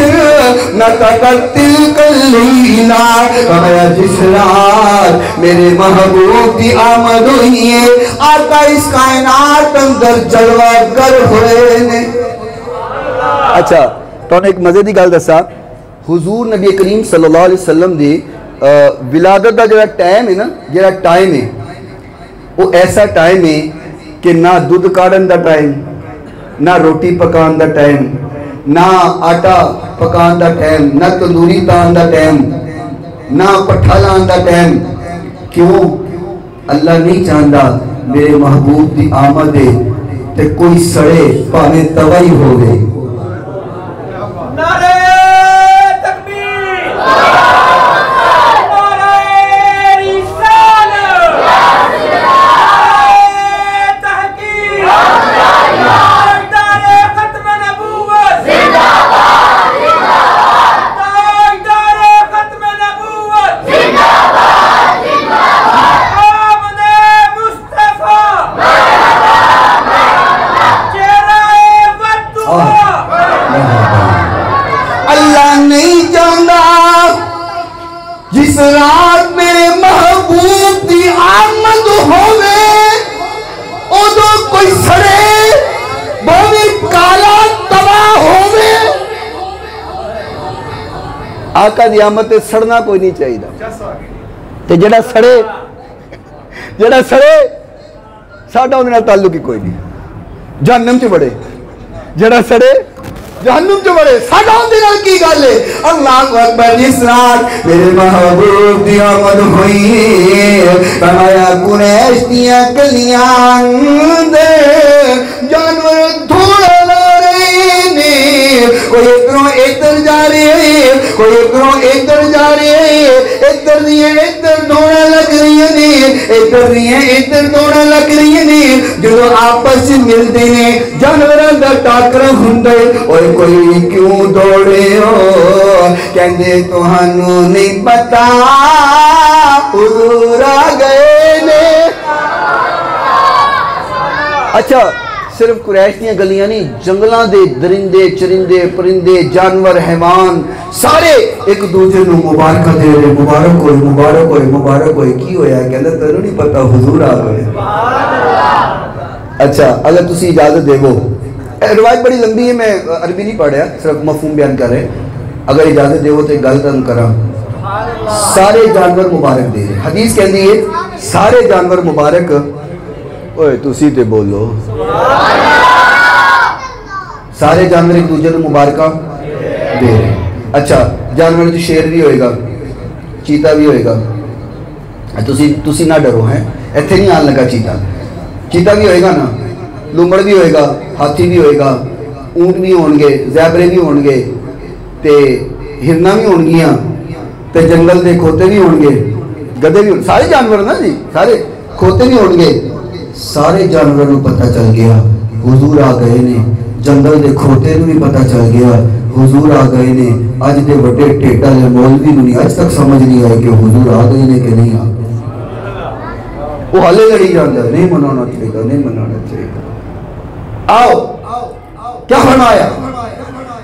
نتقت تلک اللیلہ فرمایا جس رات میرے محبوب کی آمد ہوئی ہے آقا اس کائنات اندر جلوہ گر ہوئے نے اچھا تو نے ایک مزے دی گل دسا حضور نبی کریم صلی اللہ علیہ وسلم دی ولادت دا جڑا ٹائم ہے نا جڑا ٹائم ہے وہ ایسا ٹائم ہے کہ نہ دودھ کاڑن دا ٹائم نہ روٹی پکان دا ٹائم نہ آٹا پکان دا ٹائم نہ تندوری تان دا ٹائم نہ پٹھا لان دا ٹائم کیوں اللہ نہیں چاہتا میرے محبوب دی آمد ہے تے کوئی سڑے پانے توائی ہو گئے نعرہ تکبیر نعرہ رسالت نعرہ تحقیق تاجدار ختم نبوت زندہ باد تاجدار ختم نبوت زندہ باد آمد مصطفیٰ چہرہ والدعا اللہ نہیں جانتا جس رات میرے محبوب دی آمد ہوئے ادو کوئی سڑے بہوی کالا تباہ ہوئے آقا دی آمد تے سڑنا کوئی نہیں چاہیے تے جڑا سڑے ساڑھا انہیں تعلق ہی کوئی نہیں جہنم چ بڑے جڑا سڑے جہنم جو بڑے ساڑھا انہیں کی گالے اللہ اکبر جس رات میرے محبوب دی آمد ہوئی فرمایا قریش دیا گلیاں دے جانور تھوڑا لا رہے نے کوئی ادھروں ادھر جا رہے ہیں کوئی ادھروں ادھر جا رہے ہیں ادھر دیئے ادھر دوڑا لگ رہی ہیں ادھر دیئے ادھر دوڑا لگ رہی ہیں جو آپس ملتے ہیں جانوراں دا ٹاکرا ہندے اور کوئی کیوں دوڑے ہو کہندے تہانوں نہیں پتا حضور آ گئے نے اچھا صرف قریش دیاں گلیاں نہیں جنگلاں دے درندے چرندے پرندے جانور حیوان سارے ایک دوسرے نو مبارکہ دے رہے مبارک ہوئے کی ہویا کہندے تینوں نہیں پتا حضور آ گئے اچھا اگر تسی اجازت دے وہ روایت بڑی لمبی ہے میں عربی نہیں پڑھ رہا صرف مفہوم بیان کر رہے اگر اجازت دے وہ تو ایک گل تن کرا سارے جانور مبارک دے رہے حدیث کہندی ہے سارے جانور مبارک اوے تسی تے بولو سارے جانور ایک دوسرے کو مبارکہ دے رہے اچھا جانور تو شیر بھی ہوئے گا چیتا بھی ہوئے گا تسی نہ ڈرو ہیں ایتھے نہیں آن لگا چیتا بھی ہوئے گا نا لومڑ بھی ہوئے گا ہاتھی بھی ہوئے گا اونٹ بھی ہونگے زیبرے بھی ہونگے تے ہرنا بھی ہونگیاں تے جنگل دے کھوتے بھی ہونگے گدے بھی ہونگے سارے جانور نا جی سارے کھوتے بھی ہونگے سارے جانوروں کو پتہ چل گیا حضور آ گئے نے جنگل دے کھوتے بھی پتہ چل گیا حضور آ گئے نے آج دے وڈے ٹیٹا لے مولوی نہیں آج تک سمجھ نہیں آئے کہ حضور آ گئے نے کہ نہیں آ گئے وہ حالے لڑی جاندہ نہیں منانا چاہیے آؤ کیا فرمایا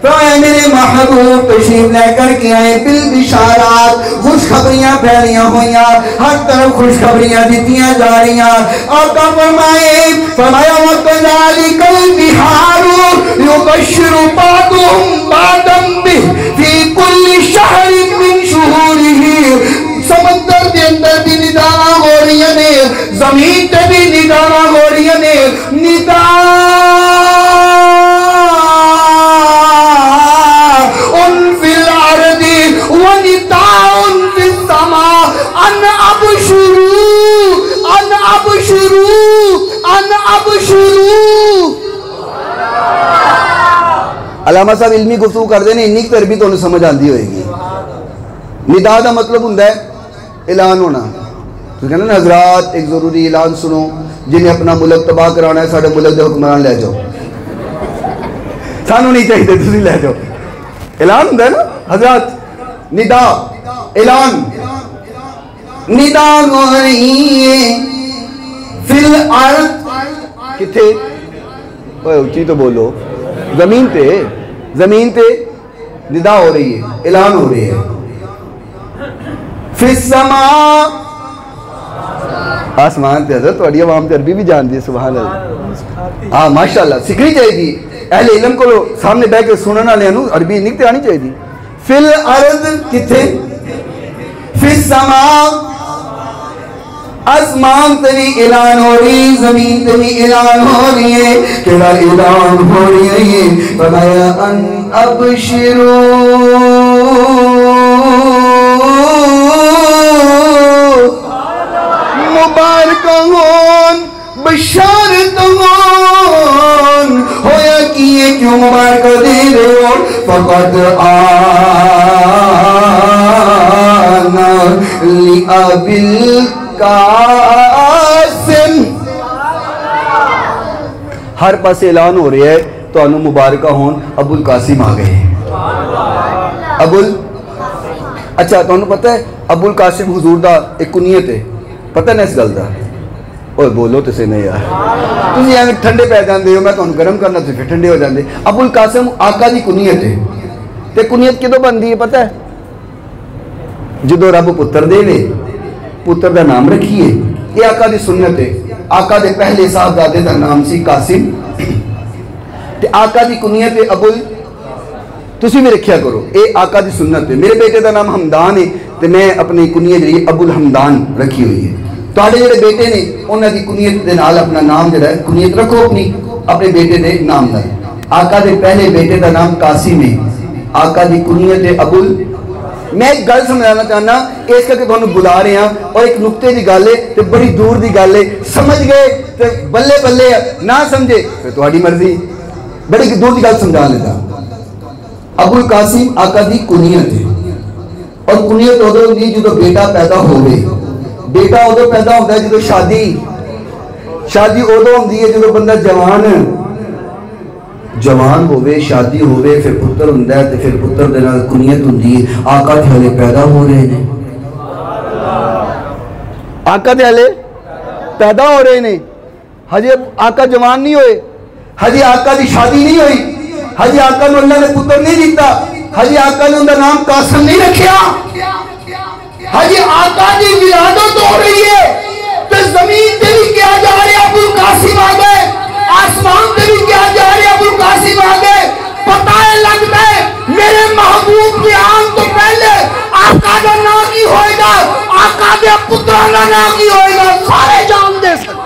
تو اے میرے محبوب تشریف لے کر کے آئے بالبشارات خوشخبریاں پھیلیاں ہوئیاں ہر طرف خوشخبریاں دیتیاں جا رہی ہیں آقا فرمایا وَكَذَلِكَ الْبِحَارُ يُبَشِّرُ بَعْضُهُمْ بَعْضًا بِهِ فِي كُلِّ شَهْرٍ مِّن شُهُورِهِ سمندر کے اندر بھی نداء ہو رہی ہیں زمین تے بھی نداء ہو رہی ہیں نداء فی الارض ونداء فی السماء ان ابشروا ان ابشروا ان ابشروا علامہ صاحب علمی گفتگو کر دینے انہی کی تربیت انہیں سمجھ آندی ہوئے گی نداء دا مطلب ہوندہ ہے اعلان ہونا تو کہنا نا حضرات ایک ضروری اعلان سنو جنہیں اپنا ملک تباہ کرانا ہے ساڑھے ملک دے حکمران لے جاؤ سانو نہیں چاہیے تسی لے جاؤ اعلان ہوندہ ہے نا حضرات نداء اعلان نداء ہو رہی ہے فی الارض کتھے اوہ اچھی تو بولو زمین تے نداء ہو رہی ہے اعلان ہو رہی ہے فی السماء آسمان تے حضرت توڑی عوام تے عربی بھی جان دی سبحان اللہ ہاں ماشاءاللہ سکھنی چاہیے دی اہل علم کو سامنے بیٹھ کے سننا لے انو عربی نکتے آنی چاہیے دی فی الارض کتھے فی السماء آسمان تے بھی اعلان ہو رہی زمین تے بھی اعلان ہو رہی ہے کیڑا اعلان ہو رہی ہے فرمایا ان ابشروا مبارکہون بشارتہون ہویا کیے کیوں مبارکہ دے رہے ہو فقد آنا لِأَبِي الْقَاسِمِ ہر پاس اعلان ہو رہے ہے تو انو مبارکہ ہون ابو القاسم آگئے اچھا تو انو پتہ ہے ابو القاسم حضور دا ایک کنیت ہے پتہ نہیں اس گل دا اوہ بولو تو سے نہیں یار تم یہاں ٹھنڈے پہ جان دے ہو میں تو انو گرم کرنا تو پھر ٹھنڈے ہو جان دے ابو القاسم آقا دی کنیت ہے تے کنیت کدو بندی ہے پتہ ہے جدو رب پتر دے لے پتر دا نام رکھیے یہ آقا دی سنت ہے آقا دے پہلے صاحبزادے دا نام سی قاسم تے آقا دی کنیت ہے ابو تسی بھی رکھیا کرو اے آقا دی سنت ہے میرے بیٹے دا نام حمدان ہے تے میں اپنی کنیت جڑی ابو الحمدان رکھی ہوئی ہے تو آڑے جڑے بیٹے نے انہاں دی کنیت دے نال اپنا نام جڑا ہے کنیت رکھو اپنے بیٹے دے نام دا آقا دے پہلے بیٹے دا نام قاسم ہے آقا دی کنیت ہے ابو میں ایک گل سمجھانا چاہنا اس کا کہ تھانوں بلا رہے ہیں اور ایک نقطے دی گل ہے تے بڑی دور دی گل ہے سمجھ گئے تے بلے بلے نہ سمجھے پھر تہاڈی مرضی بڑی دور دی گل سمجھا لیتا ابو القاسم آقا دی کنیت ہے اور کنیت ادو ہوندی جدو بیٹا پیدا ہوئے بیٹا ادو پیدا ہوتا ہے جدو شادی ادو ہوندی ہے جدو بندہ جوان ہوئے شادی ہوئے پھر پتر ہوندہ ہے تے پھر پتر دے نال کنیت ہوندی ہے آقا تے ہلے پیدا ہو رہے ہیں آقا تے ہلے پیدا ہو رہے ہیں ہجے آقا جوان نہیں ہوئے ہجے آقا دی شادی نہیں ہوئی ہجے آقا نے اللہ نے پتر نہیں دیتا ہجے آقا نے اندر نام قاسم نہیں رکھیا ہجے آقا دی ولادت ہو رہی ہے تو زمین تے بھی کیا جا رہے ابو القاسم آ گئے آسمان تے بھی کیا جا رہے ابو القاسم آ گئے پتہ ہے لگتا ہے میرے محبوب کی آن تو پہلے آقا دا نام کی ہوئے گا آقا دے پتران دا نام کی ہوئے گا سارے جان دے سکتے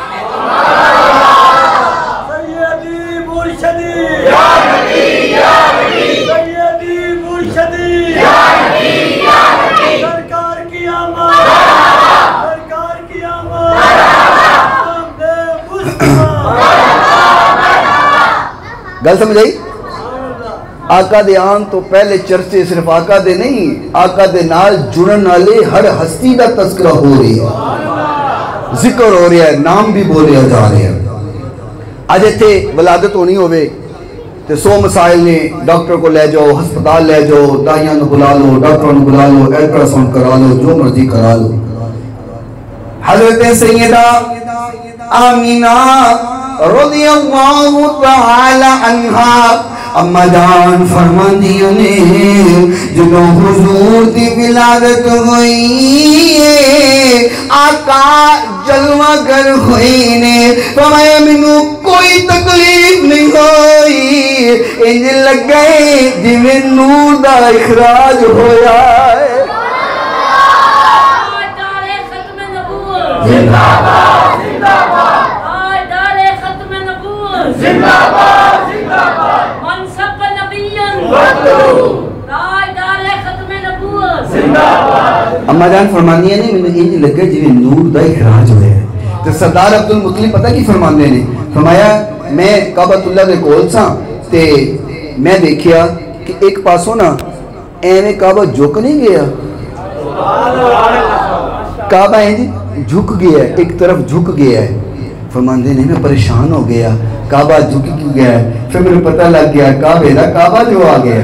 سیدی مرشدی یا نبی یا نبی سیدی مرشدی یا نبی یا نبی سرکار کی آمد سرکار کی آمد آمد مصطفیٰ گل سمجھ آئی آقا دے آن تو پہلے چرچے صرف آقا دے نہیں آقا دے نال جڑن والے ہر ہستی دا تذکرہ ہو رہی ہے ذکر ہو رہا ہے نام بھی بولے جا رہے ہیں آج تھے ولادت ہونی ہوئے تو 100 مسائل نے ڈاکٹر کو لے جاؤ ہسپتال لے جاؤ دائیاں نو بلا لو ڈاکٹر نو بلا لو الٹراساؤنڈ کرا لو جو مرضی کرا لو حضرت سیدہ آمینہ رضی اللہ تعالی عنہا اما جان فرماندیوں نے جدوں حضور دی ولادت ہوئی آقا جلوہ گر ہوئی نے فرمایا منوں کوئی تکلیف نہیں ہوئی انج لگ گئے جویں نور دا اخراج ہویا ہے زندہ باد زندہ باد آئے دار ختم نبوت زندہ باد زندہ باد منصب نبیان وقتو آئے دار ختم نبوت زندہ باد اما جان فرمانی ہے نہیں میں انج لگا جی نور دا اخراج ہویا ہے تو سردار عبدالمطلب پتہ کی فرمانے نے فرمایا میں کعبۃ اللہ دے کول سا تے میں دیکھیا کہ ایک پاسوں نا ایویں کعبہ جھک نہیں گیا کعبہ جھک گیا ہے ایک طرف جھک گیا ہے فرماندے نے میں پریشان ہو گیا کعبہ جھک کیوں گیا ہے پھر میرے پتہ لگ گیا کعبے دا کعبہ جو آ گیا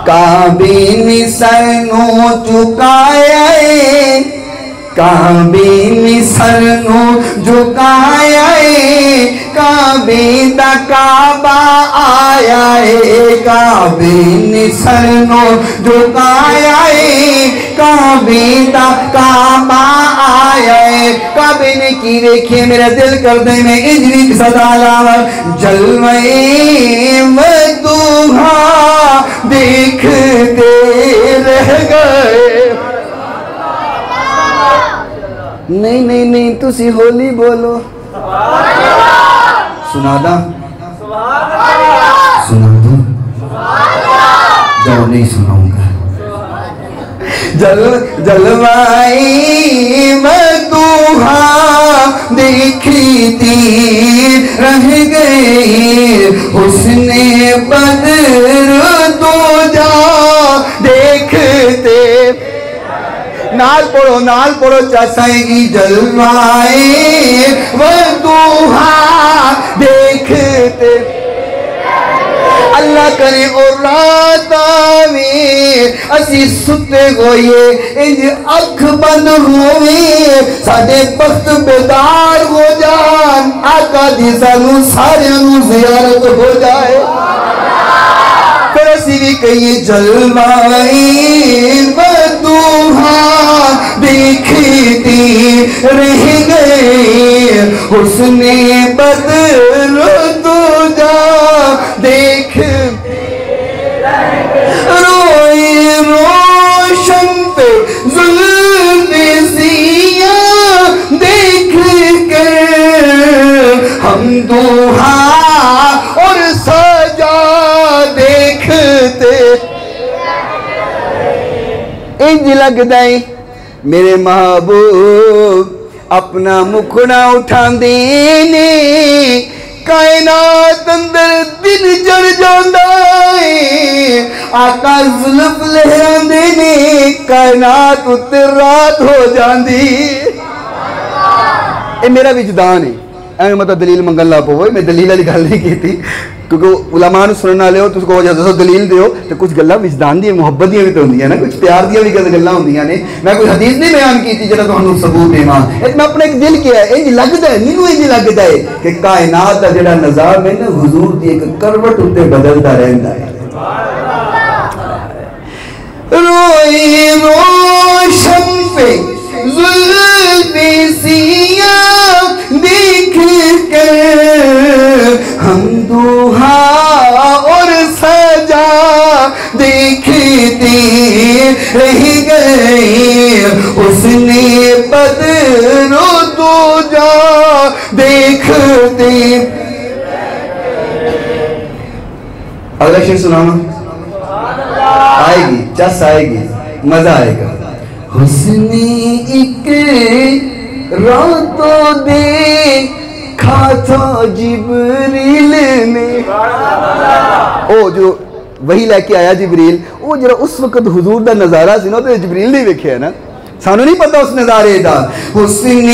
کعبے نے سر نو چکایا ہے کعبے نے سر نو جھکایا ہے کعبے دا کعبہ آیا ہے کعبے نے سر نو جھکایا ہے کعبے دا کعبہ آیا ہے کعبے نے کی دیکھے میرا دل کر دے میں اجری صدا لاوا جلوے مدوحا دیکھتے رہ گئے نہیں تسی ہولی بولو سنا دا سنا دو جاؤ نہیں سناؤں گا جلوائی مدوحا دیکھتی رہ گئی حسن بدر دو جا دیکھتے نال پڑھو چاسائیں گی جلوائے مدوحا دیکھتے اللہ کرے اور رات آوے اسی ستے ہوئے انج اکھ بند ہوئے ساڑھے بخت بیدار ہو جان آقا دی سانو سارے انو زیارت ہو جائے پھر اسی بھی کہیے جلوائی مدوحا دیکھتی رہ گئے حسن بدر دو جا دیکھ روئی روشن پہ ظلم سیاہ دیکھ کر ہم دوہا اور سجا دیکھتے انج لگ دائیں میرے محبوب اپنا مکھنا اٹھا دینے کائنات اندر دن جڑ جاندائے آقا زلف لہران دینے کائنات اتر رات ہو جاندی اے میرا وجدان ہے اے مطلب دلیل منگل لا پوئے میں دلیل علی گل نہیں کی تھی کیونکہ علماء نے سننا لے ہو تو اس کو وجہ دلیل دے ہو تو کچھ گلہ وجدان دی محبت دی بھی تو ہوندی ہے نا کچھ پیار دی بھی گلہ ہوندی ہے میں کوئی حدیث نہیں بیان کی تھی جڑا تو ہنو ثبوت ایمان میں اپنے ایک دل کیا ہے انج لگتا ہے مینوں انج لگتا ہے کہ کائنات دا جڑا نظام ہے نا حضور دی ایک کروٹ اتے بدلتا رہندا ہے روئی روشن پہ ظلم سیاہ دیکھ کر ہم دوہا اور سجا دیکھتے رہ گئے حسن بدر دو جا دیکھتے اگلا شعر سنانا آئے گی چس آئے گی مزہ آئے گا حسن ایک راتوں دے کھاتا جبریل نے او جو وہی لے کے آیا جبریل او جرا اس وقت حضور دا نظارہ سی نا تو جبریل نہیں ویکھیا ہے نا سانو نہیں پتا اس نظارے دا حسن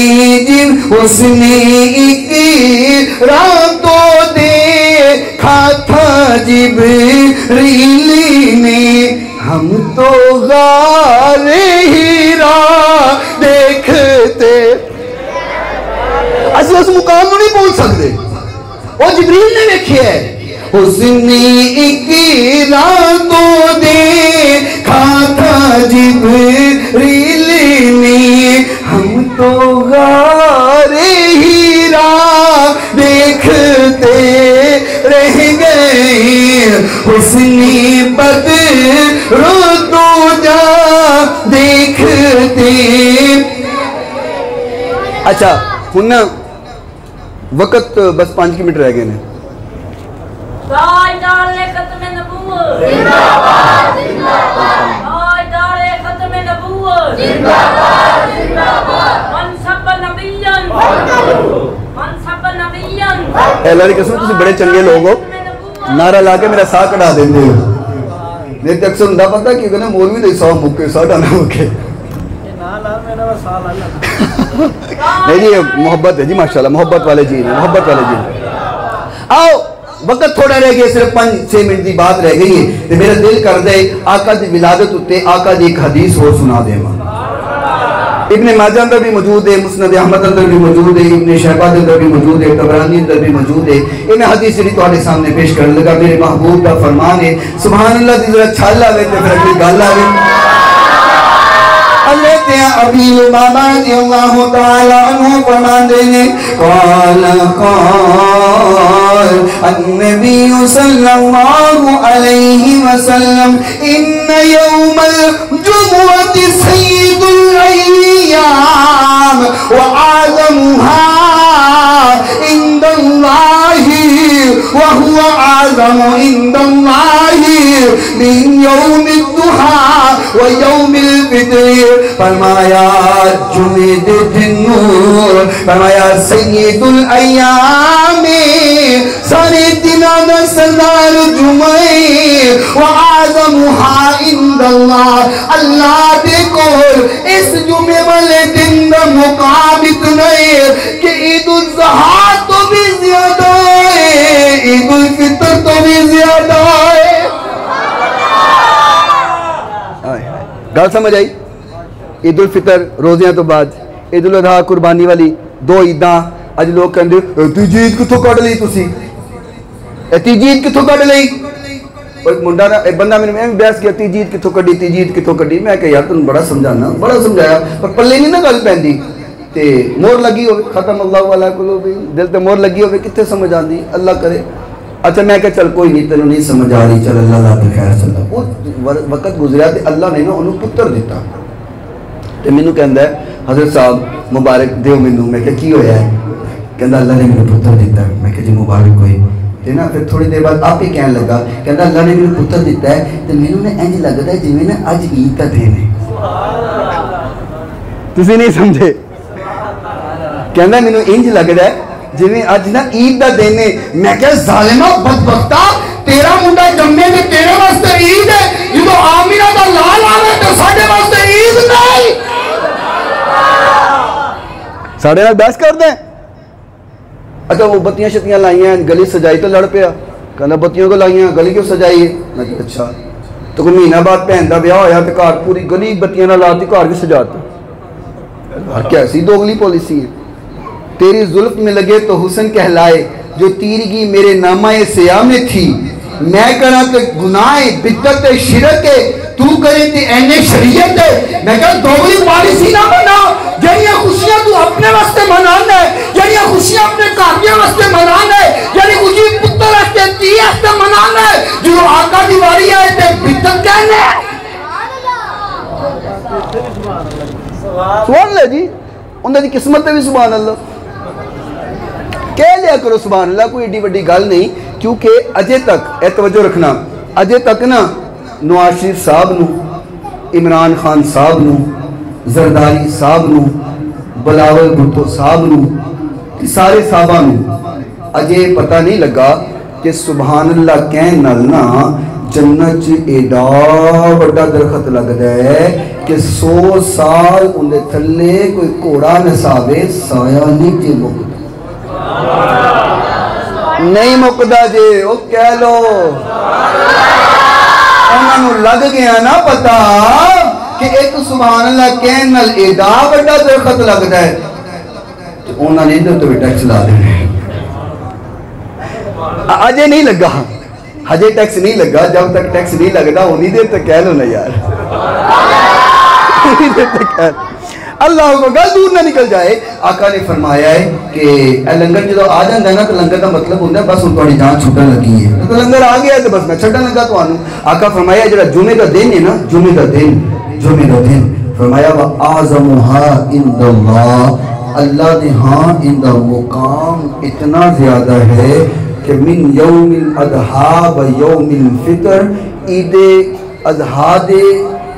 ایک راتوں دے کھاتا جبریل نے ہم تو غار ہیرا دیکھتے اسی اس مقام کو نہیں پہنچ سکتے وہ جبریل نے دیکھے ہے حسنی کی راتوں دیکھا تھا جبریل نے، ہم تو غار ہیرا دیکھتے رہ گئے، حسنی بدر تو جا دیکھتے۔ اچھا ہن وقت بس 5 منٹ رہ گئے نے۔ تاجدار ختم نبوت زندہ باد زندہ باد، تاجدار ختم نبوت زندہ باد زندہ باد، منصب نبیان منصب نبیان۔ اے اللہ کی قسم تسی بڑے چنگے لوگ ہو، نعرہ لا کے میرا سا کٹا دیندے ہو۔ میرے تے اکثر ہوندا پتہ کہ کہنا مولوی دے سا مکے ساڈا نہ مکے۔ نہیں جی محبت ہے جی، ماشاءاللہ محبت والے جی ہیں، محبت والے جی ہیں۔ آؤ وقت تھوڑا رہ گیا، صرف 5-6 منٹ دی بات رہ گئی ہے، تے میرا دل کر دے آقا دی ولادت اتے آقا دی ایک حدیث ہو سنا دے ماں۔ ابن ماجہ اندر بھی موجود ہے، مسند احمد اندر بھی موجود ہے، ابن شہبہ اندر بھی موجود ہے، طبرانی اندر بھی موجود ہے۔ یہ میں حدیث جڑی تواڈے سامنے پیش کرنے لگا، میرے محبوب کا فرمان ہے، سبحان اللہ دی ذرا چھال آوے تے پھر اگلی گل آوے۔ اللہ تیاں ابی امامہ رضی اللہ تعالی عنہ فرمان دینے، قال النبی صلی اللہ علیہ وسلم ان یوم الجمعۃ سید الایام وعظمها عند اللہ وهو اعظم عند اللہ من یوم الضحى ویوم الفطر۔ فرمایا جمعہ دن، فرمایا سید الایام، سارے دنوں دا سردار جمعے، وَعَظَمُهَا عِنْدَ اللَّهِ، اللہ دے کول اس جمعے والے دن دا مقام اتنا ہے کہ عید الاضحیٰ تو بھی زیادہ ہے، عید الفطر تو بھی زیادہ ہے۔ گل سمجھ آئی؟ عید الفطر روزیاں تو بعد، عید الاضحیٰ قربانی والی 2 عیداں۔ اج لوگ کہندے تیجی عید کتھوں کڈ لئی تسی، تیجی عید کتھوں کڈ لئی؟ ایک منڈا ایک بندہ میں نے بحث کیا تیجی عید کتھوں کڈی، تیجی عید کتھوں کڈی۔ میں کہ یار تنوں بڑا سمجھانا، بڑا سمجھایا پر پلے نہیں نہ گل پیندی، تے مور لگی ہوئے، ختم اللہ علیہ قلوبہم، دل تے مور لگی ہوئے کتھے سمجھ آندی، اللہ کرے۔ اچھا میں کہ چل کوئی نہیں، تینوں نہیں سمجھ آ رہی، چل اللہ تے خیر چل۔ وہ وقت گزریا تے اللہ نے نا انہوں پتر دیتا، تے مینوں کہندا ہے حضرت صاحب مبارک دیو مینوں۔ میں کہ کی ہویا ہے؟ کہندا اللہ نے مینوں پتر دیتا ہے۔ میں کہ جی مبارک ہوئے۔ تے نا پھر تھوڑی دیر بعد آپ ہی کہنے لگا، کہندا اللہ نے مینوں پتر دیتا ہے تے مینوں نے انج لگدا ہے جویں نا اج عید دا دن ہے۔ تسی نہیں سمجھے؟ کہندا مینوں انج لگدا ہے جویں اج نا عید دا دن ہے۔ میں کہ ظالما بدبختا، تیرا منڈا جمے تے تیرے واسطے عید ہے، جدوں آمینہ دا لال آوے تے ساڈے واسطے عید نہیں۔ ساڑھے نال بحث کر دیں۔ اچھا وہ بتیاں شتیاں لائیں ہیں، گلی سجائی تو لڑ پیا، کہنا بتیوں کو لائیں ہیں، گلی کیوں سجائی ہے؟ میں کہا اچھا تو کوئی مہینہ بعد بہن دا بیاہ ہویا تے گھر پوری گلی بتیاں نہ لاتی، گھر بھی سجاتا۔ کیسی دوگلی پالیسی ہے؟ تیری زلف میں لگے تو حسن کہلائے، جو تیرگی میرے نامہ سیاہ میں تھی، میں کرا تے گناہ بدعت شرک ہے، تو کرے تے این شریعت ہے۔ میں کہا دوگلی پالیسی نہ بنا، جنیاں خوشیاں تو اپنے واسطے منانا ہے، جنیاں خوشیاں اپنے کامیاں واسطے منانا ہے، جنی خوشی پتر واسطے تی واسطے منانا ہے، جو آقا دی واری آئے تے بدعت کہنے ہے۔ سبحان اللہ جی، انہوں نے قسمت بھی سبحان اللہ کہہ لیا کرو، سبحان اللہ، کوئی ایڈی وڈی گل نہیں۔ کیونکہ اجے تک اے توجہ رکھنا، اجے تک نا نواز شریف صاحب نو، عمران خان صاحب نو، زرداری صاحب نو، بلاول بھٹو صاحب نو، سارے صاحبہ نو اجے پتہ نہیں لگا کہ سبحان اللہ کہن نال نا جنت ایڈا بڑا درخت لگدا ہے کہ 100 سال اندے تھلے کوئی گھوڑا نساوے سایہ نہیں جے مکدا، نہیں مکدا جے، او کہہ لو انہوں لگ گیا نا پتا کہ ایک سبحان اللہ کہن نال ایڈا بڑا درخت لگدا ہے، تو انہوں نے ادھر تو بھی ٹیکس لا دینے۔ اجے نہیں لگا، ہجے ٹیکس نہیں لگا, جب تک ٹیکس نہیں لگتا انی دیر تک کہہ لو نا یار, انی دیر تک کہہ لو, اللہ کو گل دور نہ نکل جائے. آقا نے فرمایا ہے کہ اے لنگر جدو آ جاتا ہے نا تو لنگر کا مطلب ہوتا ہے بس ہوں تھوڑی جان چھٹن لگی ہے, تو لنگر آ گیا ہے تو بس میں چھٹن لگا تو آنوں. آقا فرمایا جڑا جمعے کا دن ہے نا, جمعے کا دن فرمایا وَأَعْظَمُهَا عِنْدَ اللَّهِ, اللہ نے ہاں ان کا مقام اتنا زیادہ ہے کہ من یوم الاضحیٰ و یوم الفطر, عید اضحیٰ دے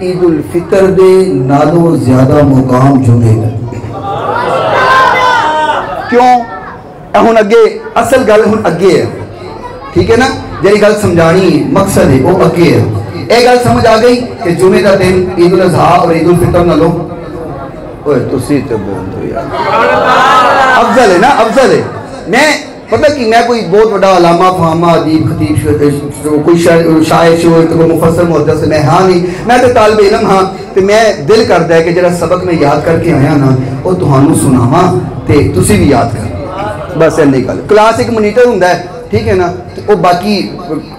عید الفطر دے نالوں زیادہ مقام جمعے کا. کیوں؟ ہن اگے اصل گل ہن اگے ہے, ٹھیک ہے نا, جی گل سمجھانی ہے مقصد ہے وہ اگے ہے. ایک گل سمجھ آ گئی کہ جمعے کا دن عید الاضحیٰ اور عید الفطر نہ لو, اوے تسی تے بول دو یار, افضل ہے نا, افضل ہے. میں پتہ کہ میں کوئی بہت بڑا علامہ فہامہ ادیب خطیب کوئی شاعر شعر کوئی مفسر محدث میں ہاں نہیں, میں تے طالب علم ہاں, تے میں دل کردا ہے کہ جڑا سبق میں یاد کر کے آیا نا وہ تہانوں سناواں تے تسی بھی یاد کرو, بس اینی گل. کلاس ایک مانیٹر ہوندا ہے, ٹھیک ہے نا, وہ باقی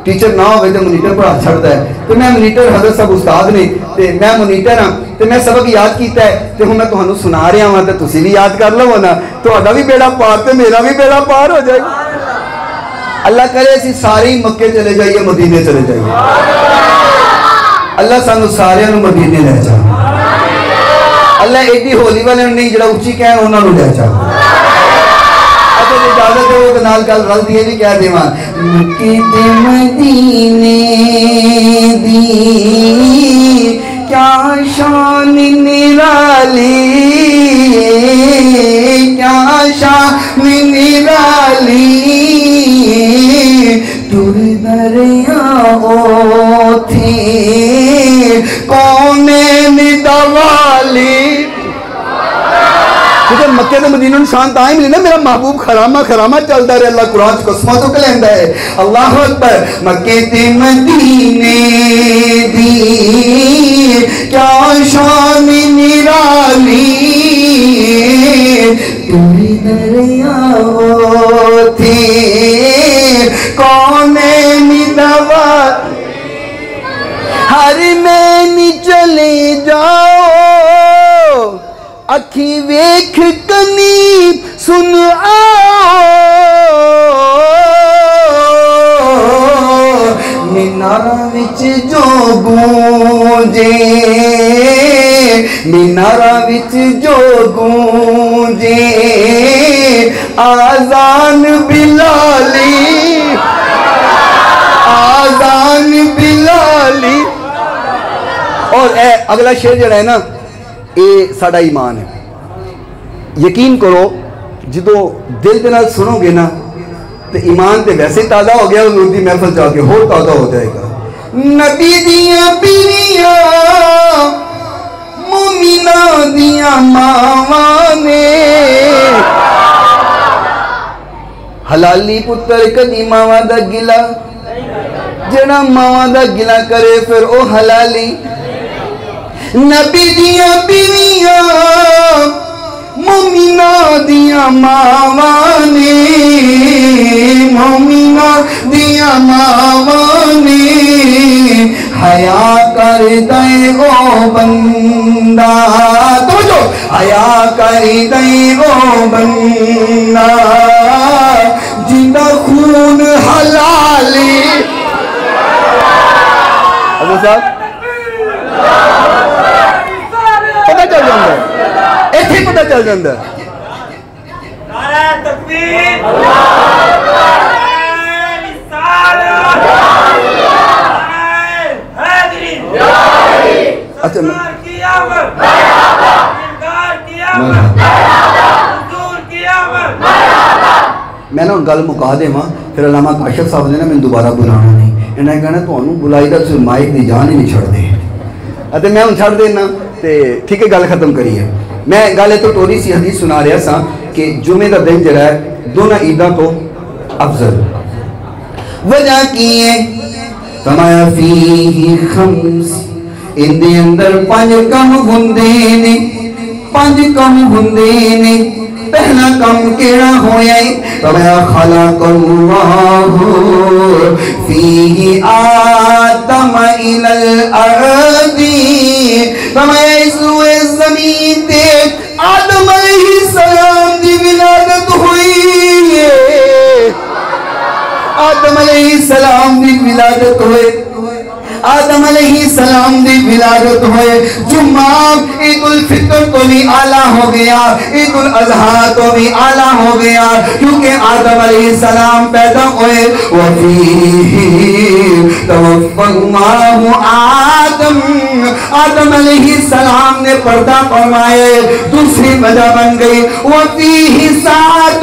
ٹیچر نہ ہوئے تو مانیٹر پڑھا چھڑتا ہے, تو میں مانیٹر حضرت صاحب استاد نے تے میں مانیٹر ہاں, تے میں سبق یاد کیتا ہے تے ہوں میں تہانوں سنا رہا ہوں, تے تسی بھی یاد کر لو نا, تہاڈا بھی بیڑا پار تے میرا بھی بیڑا پار ہو جائے. اللہ کرے اسی سارے ہی مکے چلے جائیے, مدینے چلے جائیے, اللہ سانو سارے نو مدینے لے جا, اللہ ایڈی ہولی والے نہیں جڑا اچھی کہن انہاں نو لے جا. اجازت ہے وہ نال گل رل دی بھی کہہ دیواں, مکے تے مدینے دی کیا شان نرالی, کیا شان نرالی, تر دریاؤں تھی کونین دوالی. کیونکہ مکہ دے مدینہ نشان تا ہی ملی نا, میرا محبوب خرامہ خرامہ چلتا رہے, اللہ قرآن قسمہ تو کلیندہ ہے. اللہ اکبر. مکہ تے مدینے دی کیا شان نرالی, تری دریاؤں تھی کونین دوالی, ہر میں چلے جاؤ اکھی ویکھ کنی سن آؤ, مینارہ وچ جو گونجے, مینارہ وچ جو گونجے آذان بلالی, آذان بلالی. اور اے اگلا شعر جڑا ہے نا یہ ساڑا ایمان ہے. یقین کرو جدو دل دے نال سنو گے نا تو ایمان تے ویسے تازہ ہو گیا, حضور دی محفل جا کے اور تازہ ہو جائے گا. نبی دیاں بیویاں مومناں دیاں ماواں نے, حلالی پتر کدی ماواں دا گلا, جڑا ماواں دا گلا کرے پھر او حلالی. نبی دیاں بیویاں مومناں دیاں ماواں نے, مومناں دیاں ماواں نے, حیا کر دے او بندہ, توجہ, حیا کر دے او بندہ جندا خون حلالی. حضرت صاحب پتہ چل جاندہ ہے, ایتھے پتہ چل جاندہ ہے. نعرہ تکبیر, اچھا میں نا گل مکا دے ماں, پھر علامہ کاشف صاحب نے نا میں دوبارہ بلانا نہیں, انہیں کہنا تو انہوں بلائی دا تو مائک دی جان ہی نہیں چھڑ دے, اتے میں ان چھڑ دینا تے ٹھیک ہے گل ختم کریے. میں گل تو ٹوری سی حدیث سنا رہا سا کہ جمعے دا دن جڑا ہے دونوں عیداں تو افضل. وجہ کی ہے فرمایا فیہ خمس, ان دے اندر 5 کم ہوندے نے, 5 کم ہوندے نے. پہلا کام کیڑا ہویا ہے؟ فرمایا خلق اللہ فیہ آدم الی الارض، فرمایا اس روئے زمین تے آدم علیہ السلام دی ولادت ہوئی ہے، آدم علیہ السلام دی ولادت ہوئے، آدم علیہ السلام دی ولادت ہوئے۔ جمعہ عید الفطر تو بھی اعلیٰ ہو گیا، عید الاضحیٰ تو بھی اعلیٰ ہو گیا، کیونکہ آدم علیہ السلام پیدا ہوئے۔ وَفِيهِ تَوَفَّى اللَّهُ آدم، آدم علیہ السلام نے پردہ فرمائے، دوسری وجہ بن گئی وَفِيهِ سَاعَةٌ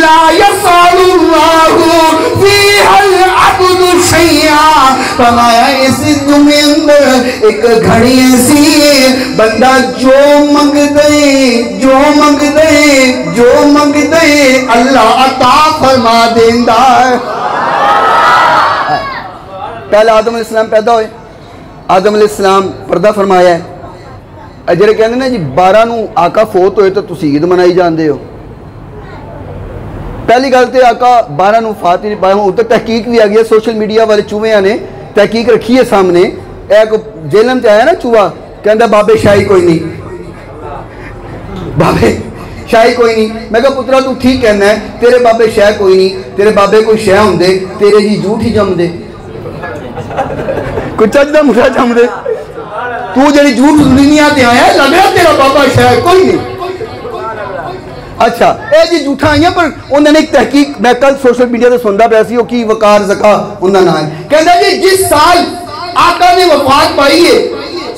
لَا يَسْأَلُ اللَّهُ فِيهَا الْعَبْدُ شَيْئًا، فرمایا اس دنیا اندر ایک گھڑی ایسی ہے بندہ جو منگ دے اللہ عطا فرما دیندہ ہے۔ پہلے آدم علیہ السلام پیدا ہوئے، آدم علیہ السلام پردہ فرمایا ہے۔ جڑے کہندے نا جی 12 نو آقا فوت ہوئے تو تسی عید منائی جاندے ہو، پہلی گل تے آقا 12 نو فات نہیں پایا، اتنے تحقیق بھی آ گیا، سوشل میڈیا والے چوہیاں نے تحقیق رکھی ہے سامنے، ایک جیلم تے آیا نا چوہا کہندا بابے شاہی کوئی نہیں، بابے شاہی کوئی نہیں۔ میں کہا پترا تو ٹھیک کہنا ہے، تیرے بابے شاہ کوئی نہیں، تیرے بابے کوئی شاہ ہوں دے، تیرے جی جھوٹ ہی جم دے، کوئی چج دا مٹھا جم دے، تو جڑی جھوٹ دنیا تے آیا ہے لگ رہا تیرا بابا شاہ کوئی نہیں۔ اچھا اے جی جھوٹا آئیاں، پر انہوں نے ایک تحقیق میں کل سوشل میڈیا سے سندا پیا سی، وہ کی وقار زکا انہوں نے آئے کہندا جی جس سال آقا نے وفات پائی ہے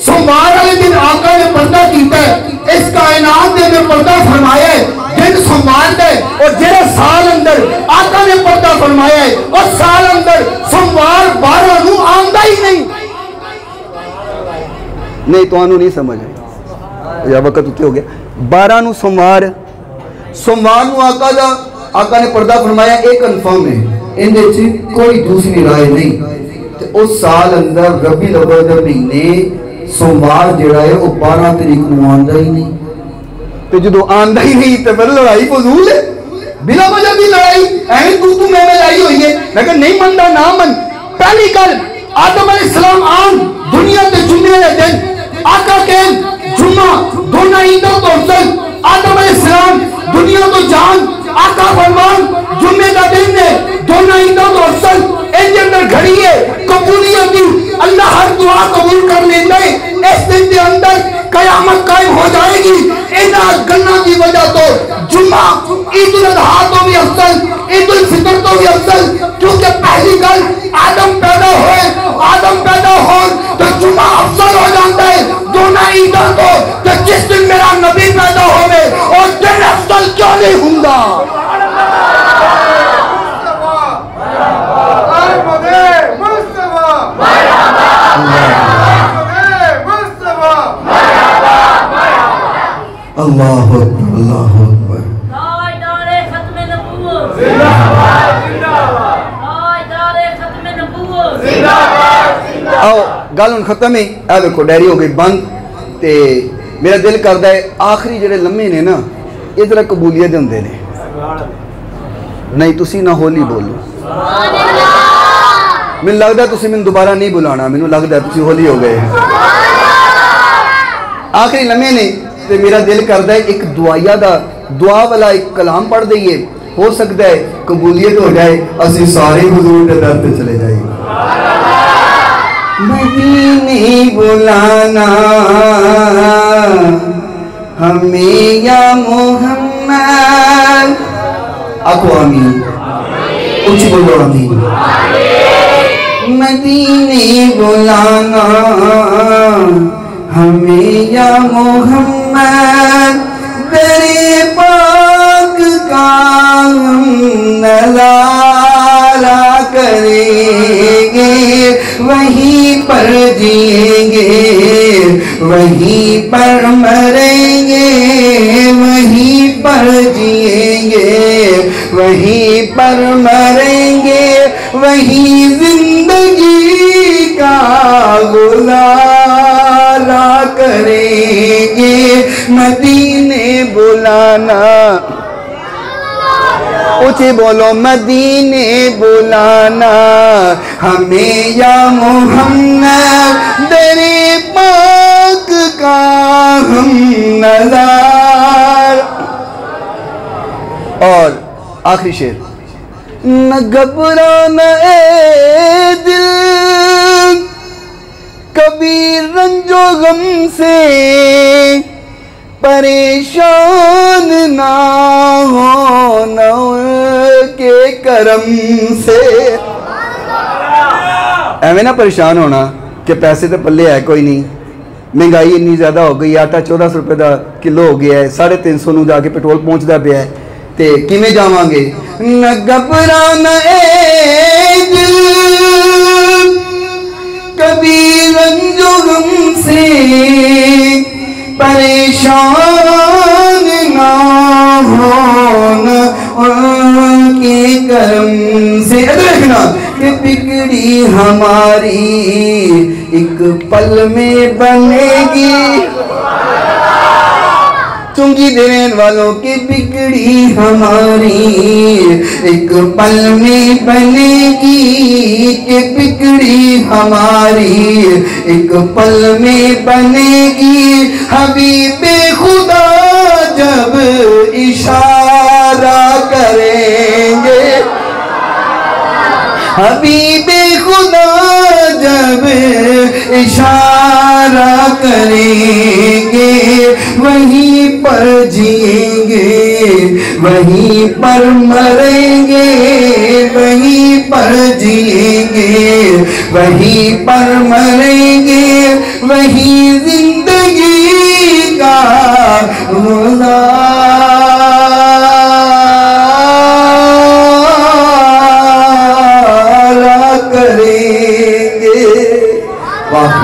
سوموار والے دن آقا نے پردہ کیتا ہے، اس کائنات نے پردہ فرمایا ہے دن سوموار ہے، اور جہاں سال اندر آقا نے پردہ فرمایا ہے اور سال اندر سوموار 12 نو آندا ہی نہیں تو انہوں نہیں سمجھ آئی، یا وقت اتنے ہو گیا 12 نو سوموار نو آقا نے پردہ فرمایا، ایک کنفرم ہے اندر سے کوئی دوسری رائے نہیں، اس سال اندر ربیع الاول دے مہینے سوموار جڑا ہے وہ 12 تاریخ نو آندا ہی نہیں، تو جدو آندا ہی نہیں تو پھر لڑائی فضول ہے، بلا وجہ کی لڑائی ایویں تو میں لڑائی ہوئی ہے۔ میں کہ نہیں مندا نہ من، پہلی گل آدم علیہ السلام آن دنیا تے جمعے دے دن آقا کہن جمعہ دونوں عیدوں تو افضل، آدم علیہ السلام دنیا تو جان آقا فرمان جمعے کا دن ہے دونوں عیدوں تو افضل، ان کے اندر گھڑی ہے قبولیت دی، اللہ ہر دعا قبول کر لیتا ہے، اس دن کے اندر قیامت قائم ہو جائے گی۔ انہاں گناہ کی وجہ تو جمعہ عید الاضحیٰ تو بھی افضل، عید الفطر تو بھی افضل، کیونکہ پہلی گل آدم پیدا ہو تو جمعہ افضل ہو جاتا ہے دونوں عیدوں تو، کہ جس دن میرا نبی پیدا ہوئے اور دن افضل کیوں نہیں ہوں گا۔ اللہ اکبر اللہ اکبر، دار ختم نبوت زندہ باد، دار ختم نبوت زندہ باد۔ آؤ گل ہن ختم ہے، اے دیکھو ڈائری ہو گئی بند، تے میرا دل کردا ہے آخری جڑے لمحے نے نا یہ ذرا قبولیت ہوندے نے، نہیں تسی نہ ہولی بولو، مجھے لگتا ہے تسی میں دوبارہ نہیں بلانا، مجھے لگتا ہے تسی ہولی ہو گئے، آخری لمحے نے، تے میرا دل کردا ہے ایک دعا والا ایک کلام پڑھ دئیے، ہو سکتا ہے قبولیت ہو جائے، اسی سارے حضور کے در پہ چلے جائیں۔ مدینے بلانا ہمیں یا محمد، آکو آمین، اچھی بولو آمین۔ مدینے بلانا ہمیں یا محمد، درِ پاک کا ہم نظارہ کریں گے، وہیں پر جئیں گے، وہیں پر مریں گے، وہیں پر جئیں گے، وہیں پر مریں گے، وہیں زندگی کا گزارا کریں گے، مدینے بلانا اونچے بولو مدینے بلانا ہمیں یا محمد تیرے پاک کا ہم نظر. اور آخری شعر. نہ گھبرانا اے دل کبھی رنج و غم سے پریشان نہ ہونا ان کے کرم سے. ایویں نہ پریشان ہونا کہ پیسے تو پلے ہے کوئی نہیں, مہنگائی اتنی زیادہ ہو گئی, آٹا 1400 روپے کا کلو ہو گیا ہے, 350 نو جا کے پیٹرول پہنچتا پیا ہے, تے کیویں جاواں گے. نہ گھبرانا اے دل کبھی رنج و غم سے پریشان نہ ہونا ان کے کرم سے. دیکھنا کہ بگڑی ہماری ایک پل میں بنے گی, چنگی دینے والوں کی بگڑی ہماری ایک پل میں بنے گی, کہ بگڑی ہماری ایک پل میں بنے گی. حبیب خدا جب اشارہ کریں گے, حبیب خدا جب اشارہ کریں گے وہیں پر جئیں گے وہیں پر مریں گے, وہیں پر جئیں گے وہیں پر مریں گے, وہیں زندگی کا مظاہرہ کریں گے. واہ